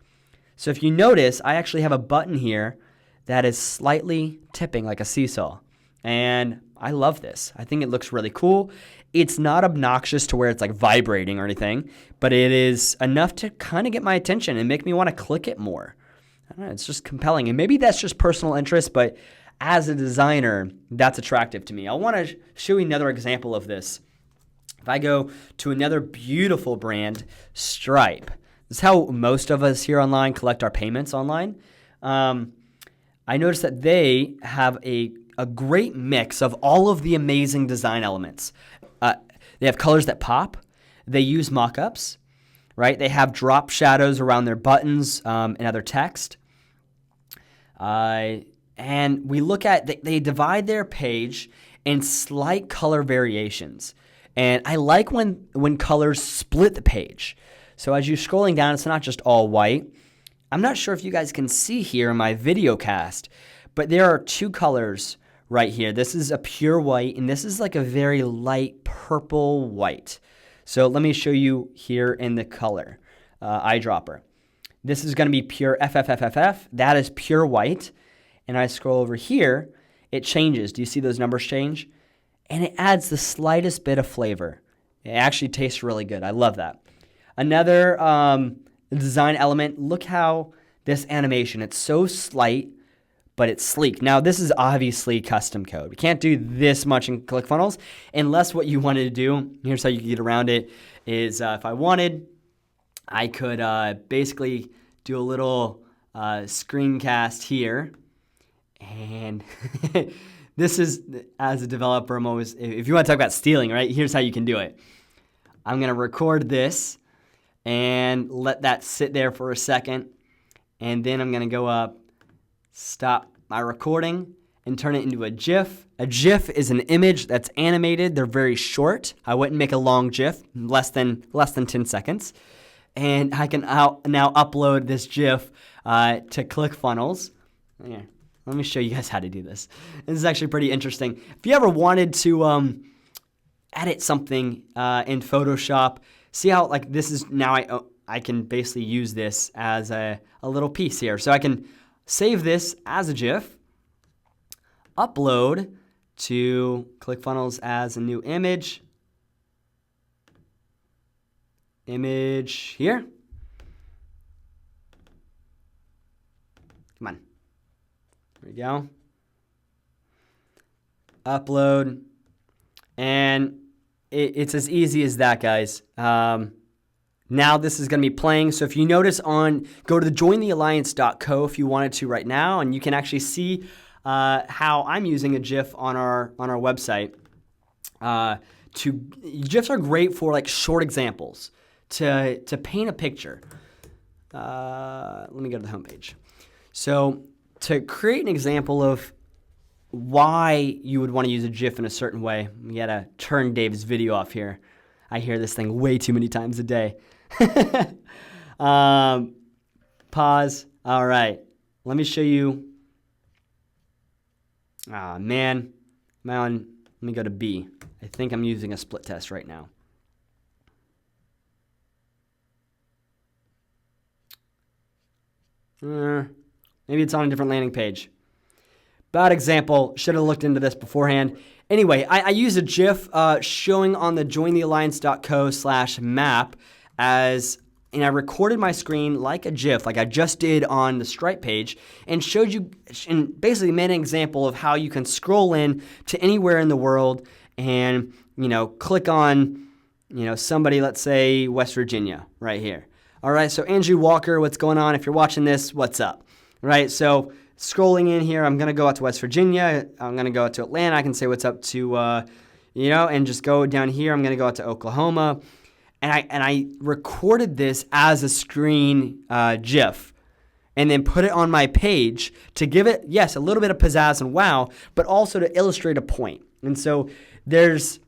So if you notice, I actually have a button here that is slightly tipping like a seesaw. And I love this. I think it looks really cool. It's not obnoxious to where it's like vibrating or anything, but it is enough to kind of get my attention and make me want to click it more. I don't know, it's just compelling. And maybe that's just personal interest, but as a designer, that's attractive to me. I want to show you another example of this. If I go to another beautiful brand, Stripe. This is how most of us here online collect our payments online. I noticed that they have a great mix of all of the amazing design elements. They have colors that pop. They use mockups, right? They have drop shadows around their buttons and other text. And we look at, they divide their page in slight color variations. And I like when colors split the page. So as you're scrolling down, it's not just all white. I'm not sure if you guys can see here in my video cast, but there are two colors right here. This is a pure white, and this is like a very light purple white. So let me show you here in the color eyedropper. This is going to be pure FFFFF. That is pure white. And I scroll over here, it changes. Do you see those numbers change? And it adds the slightest bit of flavor. It actually tastes really good. I love that. Another design element, look how this animation, it's so slight, but it's sleek. Now, this is obviously custom code. We can't do this much in ClickFunnels unless what you wanted to do, here's how you get around it, is if I wanted, I could basically do a little screencast here. And this is, as a developer, I'm always, if you want to talk about stealing, right, here's how you can do it. I'm going to record this and let that sit there for a second. And then I'm going to go up, stop my recording, and turn it into a GIF. A GIF is an image that's animated. They're very short. I wouldn't make a long GIF, less than 10 seconds. And I can now upload this GIF to ClickFunnels. Yeah. Let me show you guys how to do this. This is actually pretty interesting. If you ever wanted to edit something in Photoshop, see how like this is now I can basically use this as a little piece here. So I can save this as a GIF, upload to ClickFunnels as a new image here. Come on. There we go. Upload. And it's as easy as that, guys. Now this is going to be playing. So if you notice go to the jointhealliance.co if you wanted to right now, and you can actually see how I'm using a GIF on our website. GIFs are great for like short examples to paint a picture. Let me go to the homepage. So to create an example of why you would want to use a GIF in a certain way, we got to turn Dave's video off here. I hear this thing way too many times a day. Pause. All right. Let me show you. Ah, man. Let me go to B. I think I'm using a split test right now. Maybe it's on a different landing page. Bad example. Should have looked into this beforehand. Anyway, I use a GIF showing on the jointhealliance.co/map and I recorded my screen like a GIF, like I just did on the Stripe page, and showed you, and basically made an example of how you can scroll in to anywhere in the world and, click on, somebody, let's say West Virginia right here. All right, so Andrew Walker, what's going on? If you're watching this, what's up? Right, so scrolling in here, I'm going to go out to West Virginia. I'm going to go out to Atlanta. I can say what's up to, and just go down here. I'm going to go out to Oklahoma. And I recorded this as a screen GIF and then put it on my page to give it, yes, a little bit of pizzazz and wow, but also to illustrate a point. And so there's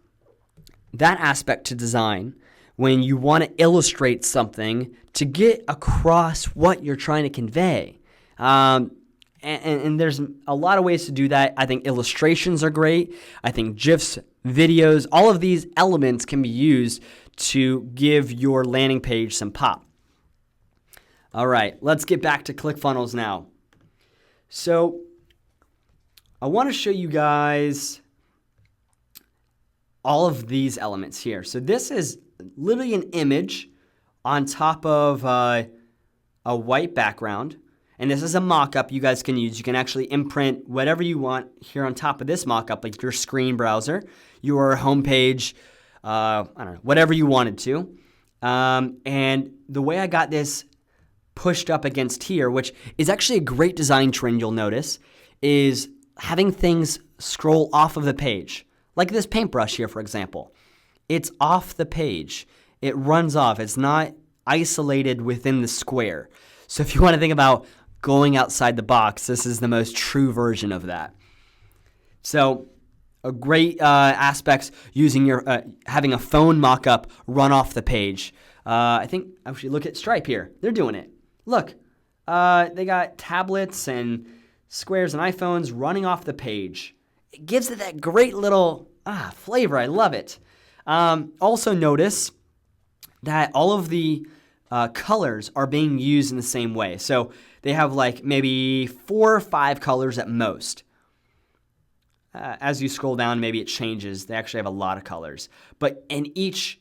that aspect to design when you want to illustrate something to get across what you're trying to convey. And there's a lot of ways to do that. I think illustrations are great. I think GIFs, videos, all of these elements can be used to give your landing page some pop. All right, let's get back to ClickFunnels now. So I want to show you guys all of these elements here. So this is literally an image on top of a white background. And this is a mock-up you guys can use. You can actually imprint whatever you want here on top of this mock-up, like your screen browser, your homepage, I don't know, whatever you wanted to. And the way I got this pushed up against here, which is actually a great design trend you'll notice, is having things scroll off of the page. Like this paintbrush here, for example. It's off the page. It runs off. It's not isolated within the square. So if you want to think about going outside the box, this is the most true version of that. So a great aspects using your having a phone mock-up run off the page. I think actually look at Stripe here. They're doing it. Look, they got tablets and squares and iPhones running off the page. It gives it that great little flavor. I love it. Also notice that all of the colors are being used in the same way. So they have like maybe 4 or 5 colors at most. As you scroll down, maybe it changes. They actually have a lot of colors. But in each,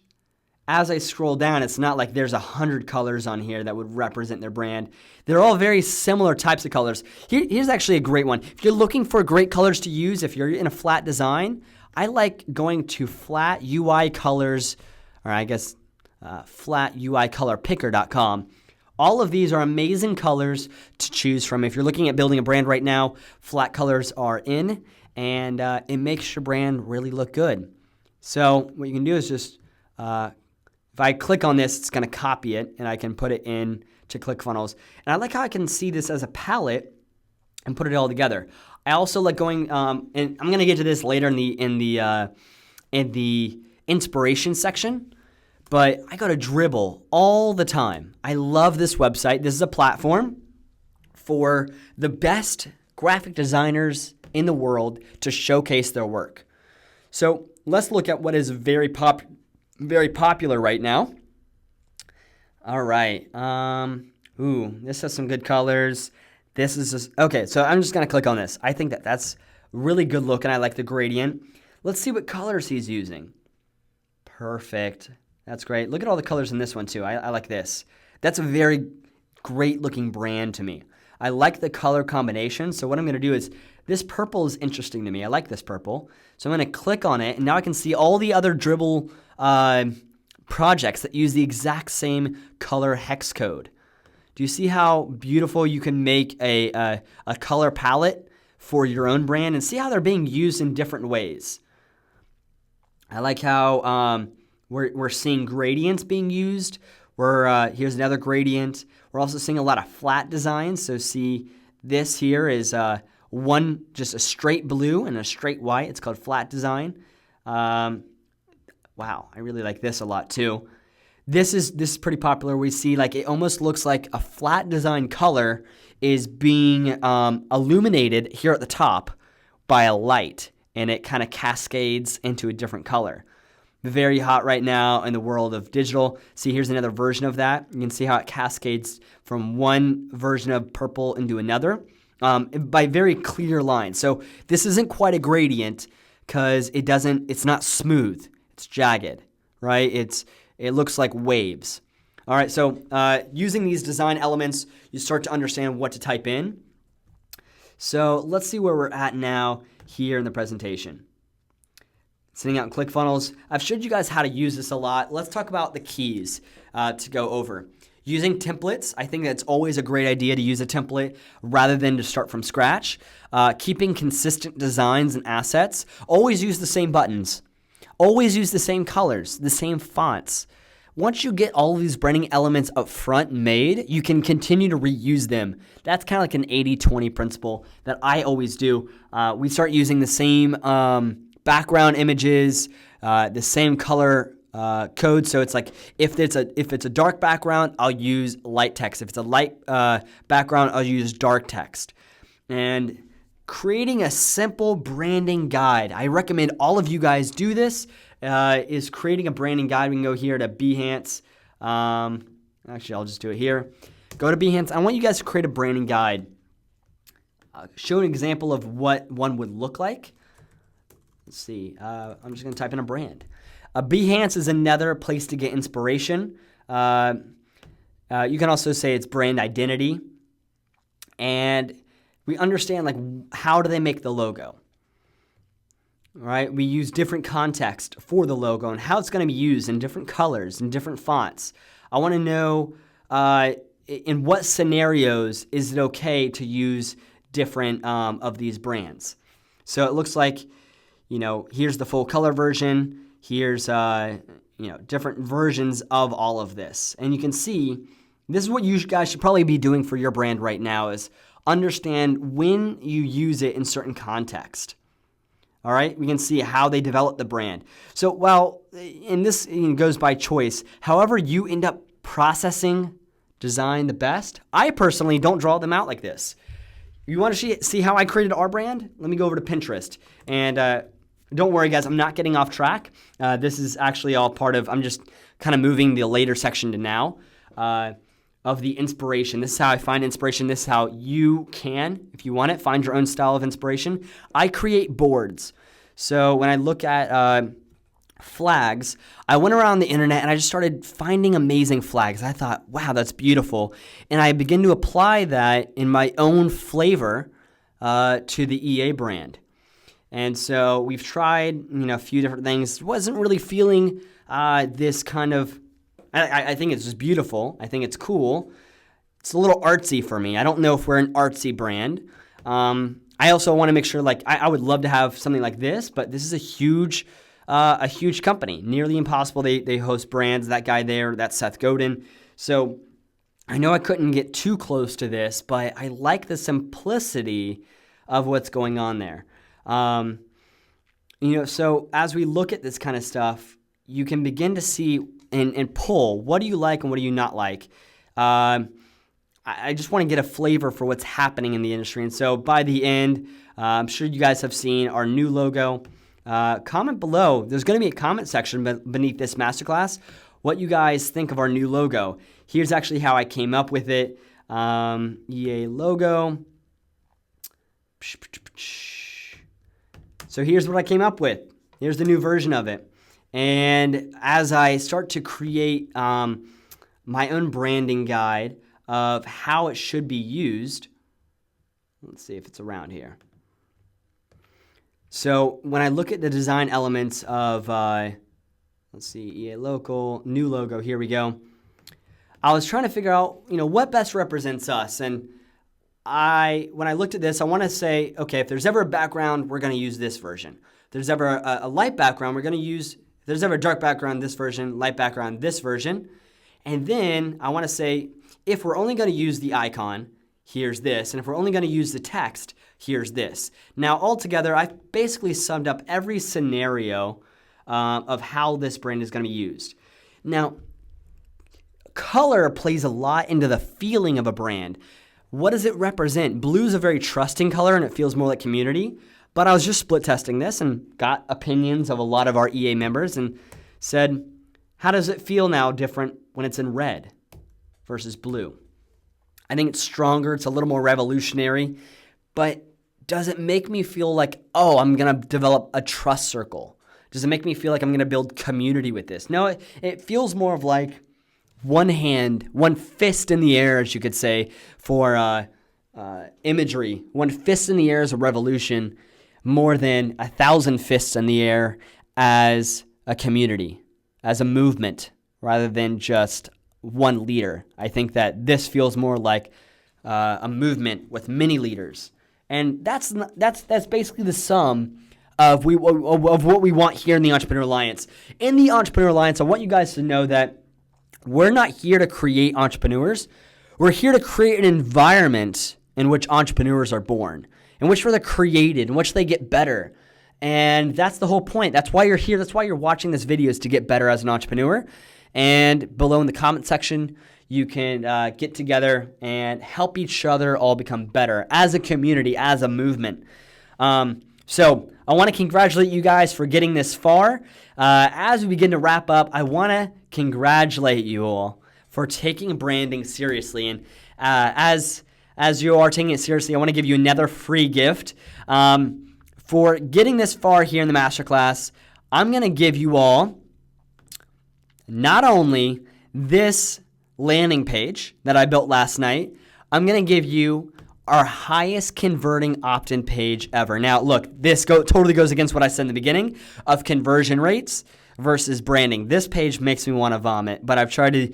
as I scroll down, it's not like there's 100 colors on here that would represent their brand. They're all very similar types of colors. Here's actually a great one. If you're looking for great colors to use, if you're in a flat design, I like going to flat UI colors, or I guess flatUIcolorpicker.com. All of these are amazing colors to choose from. If you're looking at building a brand right now, flat colors are in, and it makes your brand really look good. So what you can do is just, if I click on this, it's going to copy it, and I can put it in to ClickFunnels. And I like how I can see this as a palette and put it all together. I also like going, and I'm going to get to this later in the inspiration section. But I go to Dribbble all the time. I love this website. This is a platform for the best graphic designers in the world to showcase their work. So let's look at what is very popular right now. All right. This has some good colors. This is just, okay, so I'm just going to click on this. I think that's really good look, and I like the gradient. Let's see what colors he's using. Perfect. That's great. Look at all the colors in this one too. I like this. That's a very great looking brand to me. I like the color combination. So what I'm going to do is, this purple is interesting to me. I like this purple. So I'm going to click on it, and now I can see all the other Dribbble projects that use the exact same color hex code. Do you see how beautiful you can make a color palette for your own brand, and see how they're being used in different ways? I like how we're seeing gradients being used. Here's another gradient. We're also seeing a lot of flat designs. So see, this here is just a straight blue and a straight white. It's called flat design. Wow, I really like this a lot too. This is pretty popular. We see like it almost looks like a flat design color is being illuminated here at the top by a light, and it kind of cascades into a different color. Very hot right now in the world of digital. See, here's another version of that. You can see how it cascades from one version of purple into another by very clear lines. So this isn't quite a gradient because it's not smooth. It's jagged, right? It looks like waves. All right, so using these design elements, you start to understand what to type in. So let's see where we're at now here in the presentation. Sitting out in Clickfunnels. I've showed you guys how to use this a lot. Let's talk about the keys to go over. Using templates, I think that's always a great idea to use a template rather than to start from scratch. Keeping consistent designs and assets. Always use the same buttons. Always use the same colors, the same fonts. Once you get all of these branding elements up front made, you can continue to reuse them. That's kind of like an 80-20 principle that I always do. We start using the same background images, the same color code. So it's like if it's a dark background, I'll use light text. If it's a light background, I'll use dark text. And creating a simple branding guide. I recommend all of you guys do this. Is creating a branding guide. We can go here to Behance. Actually, I'll just do it here. Go to Behance. I want you guys to create a branding guide. Show an example of what one would look like. Let's see. I'm just going to type in a brand. Behance is another place to get inspiration. You can also say it's brand identity. And we understand like how do they make the logo? All right, we use different context for the logo and how it's going to be used in different colors and different fonts. I want to know in what scenarios is it okay to use different of these brands. So it looks like, here's the full color version. Here's, different versions of all of this. And you can see this is what you guys should probably be doing for your brand right now is understand when you use it in certain context. All right, we can see how they develop the brand. So, and this goes by choice. However you end up processing design the best, I personally don't draw them out like this. You want to see how I created our brand? Let me go over to Pinterest. And don't worry, guys, I'm not getting off track. This is actually all part of, I'm just kind of moving the later section to now of the inspiration. This is how I find inspiration. This is how you can, if you want it, find your own style of inspiration. I create boards. So when I look at flags, I went around the internet and I just started finding amazing flags. I thought, wow, that's beautiful. And I began to apply that in my own flavor to the EA brand. And so we've tried, a few different things. Wasn't really feeling this kind of, I think it's just beautiful. I think it's cool. It's a little artsy for me. I don't know if we're an artsy brand. I also want to make sure, I would love to have something like this, but this is a huge company. Nearly Impossible. They host brands. That guy there, that's Seth Godin. So I know I couldn't get too close to this, but I like the simplicity of what's going on there. So as we look at this kind of stuff, you can begin to see and pull what do you like and what do you not like. I just want to get a flavor for what's happening in the industry. And so by the end, I'm sure you guys have seen our new logo. Comment below. There's going to be a comment section beneath this masterclass. What you guys think of our new logo. Here's actually how I came up with it. EA logo. So here's what I came up with. Here's the new version of it. And as I start to create my own branding guide of how it should be used, let's see if it's around here. So when I look at the design elements of, let's see, EA local, new logo, here we go. I was trying to figure out, what best represents us. And when I looked at this, I want to say, okay, if there's ever a background, we're going to use this version. If there's ever a light background, we're going to use, if there's ever a dark background, this version, light background, this version. And then I want to say, if we're only going to use the icon, here's this. And if we're only going to use the text, here's this. Now, altogether, I've basically summed up every scenario of how this brand is going to be used. Now, color plays a lot into the feeling of a brand. What does it represent? Blue is a very trusting color and it feels more like community. But I was just split testing this and got opinions of a lot of our EA members and said, how does it feel now different when it's in red versus blue? I think it's stronger. It's a little more revolutionary. But does it make me feel like, oh, I'm going to develop a trust circle? Does it make me feel like I'm going to build community with this? No, it feels more of like one hand, one fist in the air, as you could say, for imagery. One fist in the air is a revolution more than 1,000 fists in the air as a community, as a movement, rather than just one leader. I think that this feels more like a movement with many leaders. And that's basically the sum of what we want here in the Entrepreneur Alliance. In the Entrepreneur Alliance, I want you guys to know that we're not here to create entrepreneurs. We're here to create an environment in which entrepreneurs are born, in which they're created, in which they get better. And that's the whole point. That's why you're here. That's why you're watching this video, is to get better as an entrepreneur. And below in the comment section, you can get together and help each other all become better as a community, as a movement. So I want to congratulate you guys for getting this far. As we begin to wrap up, I want to congratulate you all for taking branding seriously. And as you are taking it seriously, I want to give you another free gift. For getting this far here in the masterclass, I'm going to give you all not only this landing page that I built last night, I'm going to give you our highest converting opt-in page ever. Now, look, this totally goes against what I said in the beginning of conversion rates versus branding. This page makes me want to vomit, but I've tried to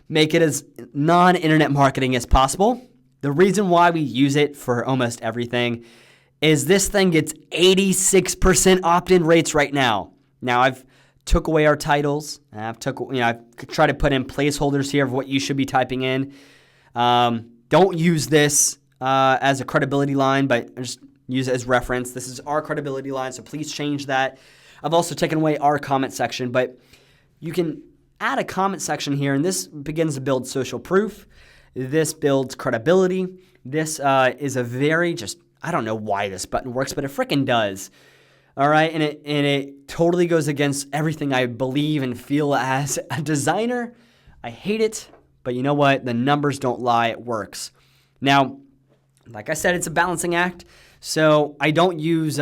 make it as non-internet marketing as possible. The reason why we use it for almost everything is this thing gets 86% opt-in rates right now. Now, I've took away our titles. I've tried to put in placeholders here of what you should be typing in. Don't use this as a credibility line, but just use it as reference. This is our credibility line, so please change that. I've also taken away our comment section, but you can add a comment section here, and this begins to build social proof. This builds credibility. This is a very I don't know why this button works, but it freaking does. All right, and it totally goes against everything I believe and feel as a designer. I hate it, but you know what? The numbers don't lie. It works. Now, like I said, it's a balancing act. So I don't use,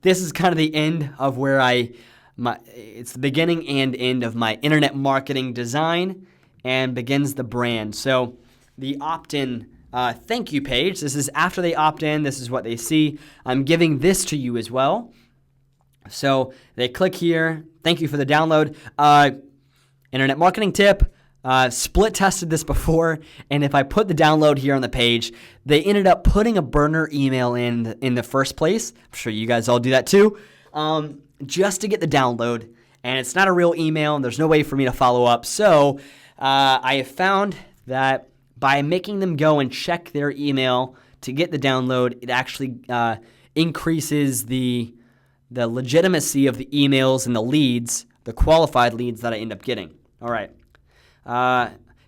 this is kind of the end of where it's the beginning and end of my internet marketing design and begins the brand. So the opt-in thank you page, this is after they opt in, this is what they see. I'm giving this to you as well. So they click here, thank you for the download. Internet marketing tip. Split tested this before, and if I put the download here on the page, they ended up putting a burner email in the first place. I'm sure you guys all do that too, just to get the download. And it's not a real email, and there's no way for me to follow up. So I have found that by making them go and check their email to get the download, it actually increases the legitimacy of the emails and the leads, the qualified leads that I end up getting. All right.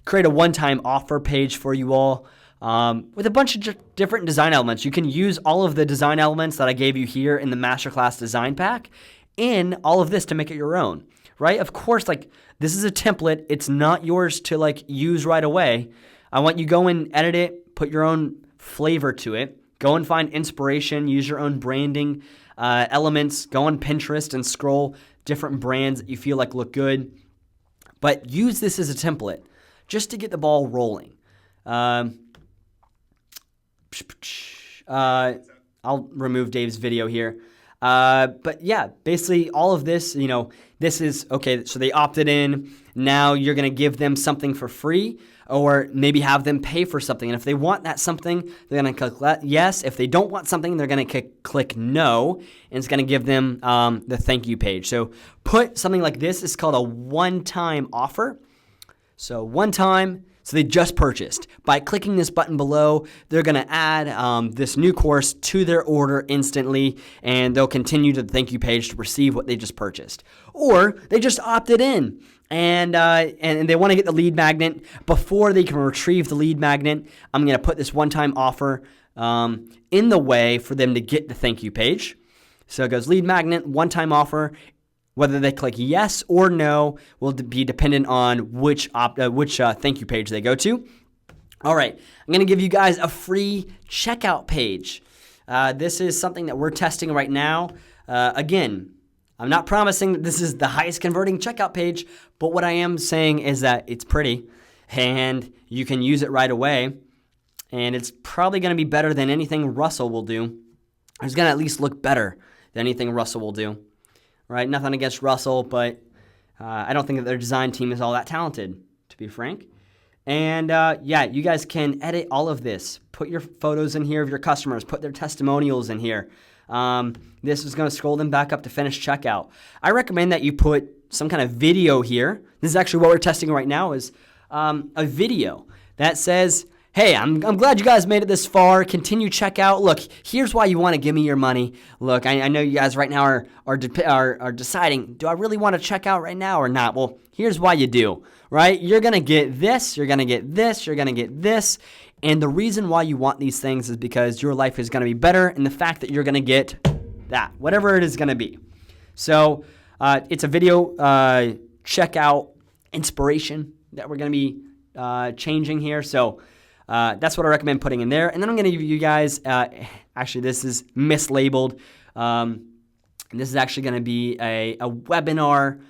Create a one-time offer page for you all with a bunch of different design elements. You can use all of the design elements that I gave you here in the Masterclass Design Pack in all of this to make it your own, right? Of course, this is a template. It's not yours to use right away. I want you to go and edit it, put your own flavor to it. Go and find inspiration, use your own branding elements. Go on Pinterest and scroll different brands that you feel like look good. But use this as a template just to get the ball rolling. I'll remove Dave's video here. But yeah, basically all of this, this is, okay, so they opted in. Now you're going to give them something for free or maybe have them pay for something. And if they want that something, they're going to click yes. If they don't want something, they're going to click no. And it's going to give them the thank you page. So put something like this. It's called a one-time offer. So one time, So they just purchased. By clicking this button below, they're going to add this new course to their order instantly, and they'll continue to the thank you page to receive what they just purchased. Or they just opted in, and they want to get the lead magnet. Before they can retrieve the lead magnet, I'm going to put this one-time offer in the way for them to get the thank you page. So it goes lead magnet, one-time offer. Whether they click yes or no will be dependent on which thank you page they go to. All right, I'm going to give you guys a free checkout page. This is something that we're testing right now. Again, I'm not promising that this is the highest converting checkout page, but what I am saying is that it's pretty and you can use it right away. And it's probably going to be better than anything Russell will do. It's going to at least look better than anything Russell will do. Right? Nothing against Russell, but I don't think that their design team is all that talented, to be frank. And yeah, you guys can edit all of this. Put your photos in here of your customers. Put their testimonials in here. This is going to scroll them back up to finish checkout. I recommend that you put some kind of video here. This is actually what we're testing right now is a video that says, hey, I'm glad you guys made it this far. Continue checkout. Look, here's why you want to give me your money. Look, I know you guys right now are deciding, do I really want to check out right now or not? Well, here's why you do, right? You're going to get this, you're going to get this, you're going to get this. And the reason why you want these things is because your life is going to be better and the fact that you're going to get that, whatever it is going to be. So it's a video checkout inspiration that we're going to be changing here. So that's what I recommend putting in there. And then I'm going to give you guys, actually this is mislabeled. And this is actually going to be a webinar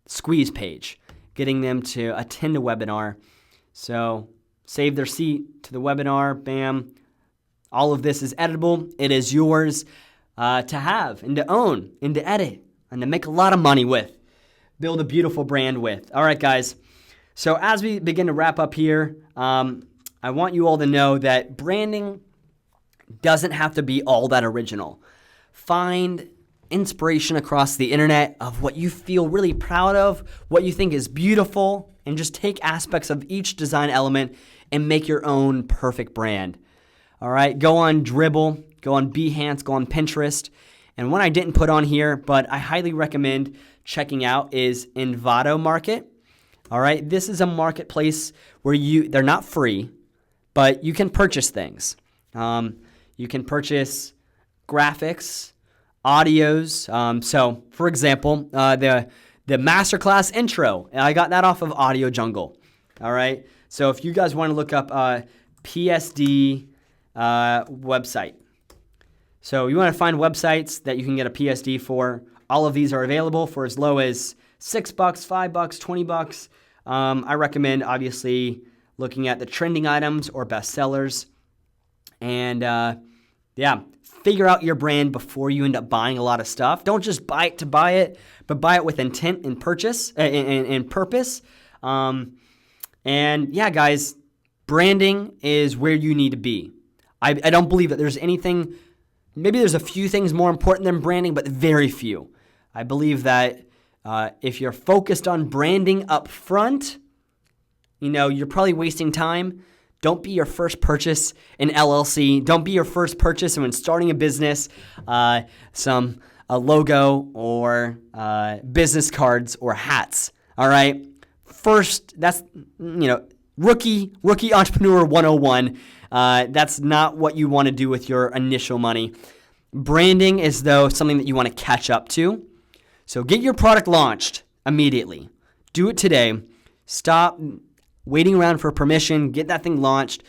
squeeze page, getting them to attend a webinar. So save their seat to the webinar, bam. All of this is editable. It is yours to have and to own and to edit and to make a lot of money with. Build a beautiful brand with. All right, guys. So as we begin to wrap up here, I want you all to know that branding doesn't have to be all that original. Find inspiration across the internet of what you feel really proud of, what you think is beautiful, and just take aspects of each design element and make your own perfect brand. All right, go on Dribbble, go on Behance, go on Pinterest. And one I didn't put on here, but I highly recommend checking out is Envato Market. All right, this is a marketplace where they're not free, but you can purchase things. You can purchase graphics, audios. So, for example, the masterclass intro, I got that off of Audio Jungle. All right, so if you guys want to look up PSD website, so you want to find websites that you can get a PSD for. All of these are available for as low as $6, $5, $20. I recommend, obviously, looking at the trending items or bestsellers. And, yeah, figure out your brand before you end up buying a lot of stuff. Don't just buy it to buy it, but buy it with intent and purchase and purpose. And, yeah, guys, branding is where you need to be. I don't believe that there's anything, maybe there's a few things more important than branding, but very few. I believe that if you're focused on branding up front, you're probably wasting time. Don't be your first purchase an LLC. Don't be your first purchase when starting a business, a logo or business cards or hats. All right. First, that's rookie entrepreneur 101. That's not what you want to do with your initial money. Branding is though something that you want to catch up to. So get your product launched immediately. Do it today. Stop waiting around for permission. Get that thing launched.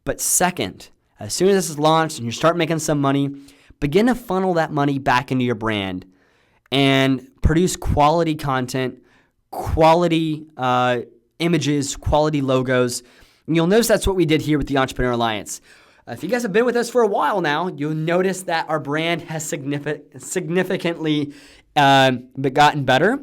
But second, as soon as this is launched and you start making some money, begin to funnel that money back into your brand and produce quality content, quality images, quality logos. And you'll notice that's what we did here with the Entrepreneur Alliance. If you guys have been with us for a while now, you'll notice that our brand has significantly gotten better.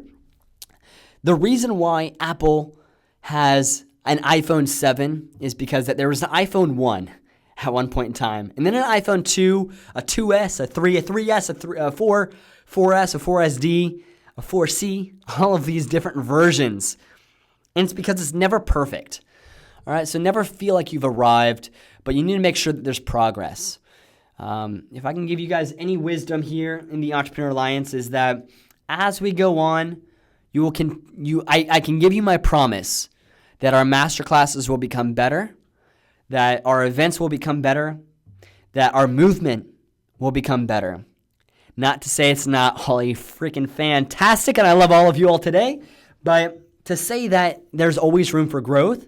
The reason why Apple has an iPhone 7 is because that there was an iPhone 1 at one point in time, and then an iPhone 2, a 2S, a 3S, a 4, 4S, a 4SD, a 4C, all of these different versions. And it's because it's never perfect. All right, so never feel like you've arrived, but you need to make sure that there's progress. If I can give you guys any wisdom here in the Entrepreneur Alliance is that as we go on, I can give you my promise that our masterclasses will become better, that our events will become better, that our movement will become better. Not to say it's not all freaking fantastic, and I love all of you all today, but to say that there's always room for growth,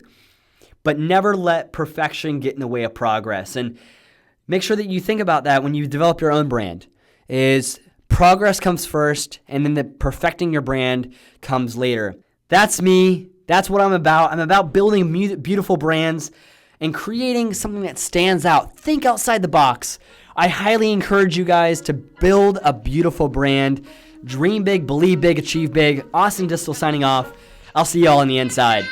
but never let perfection get in the way of progress. And make sure that you think about that when you develop your own brand, is progress comes first, and then the perfecting your brand comes later. That's me. That's what I'm about. I'm about building beautiful brands and creating something that stands out. Think outside the box. I highly encourage you guys to build a beautiful brand. Dream big, believe big, achieve big. Austin Distel signing off. I'll see y'all on the inside.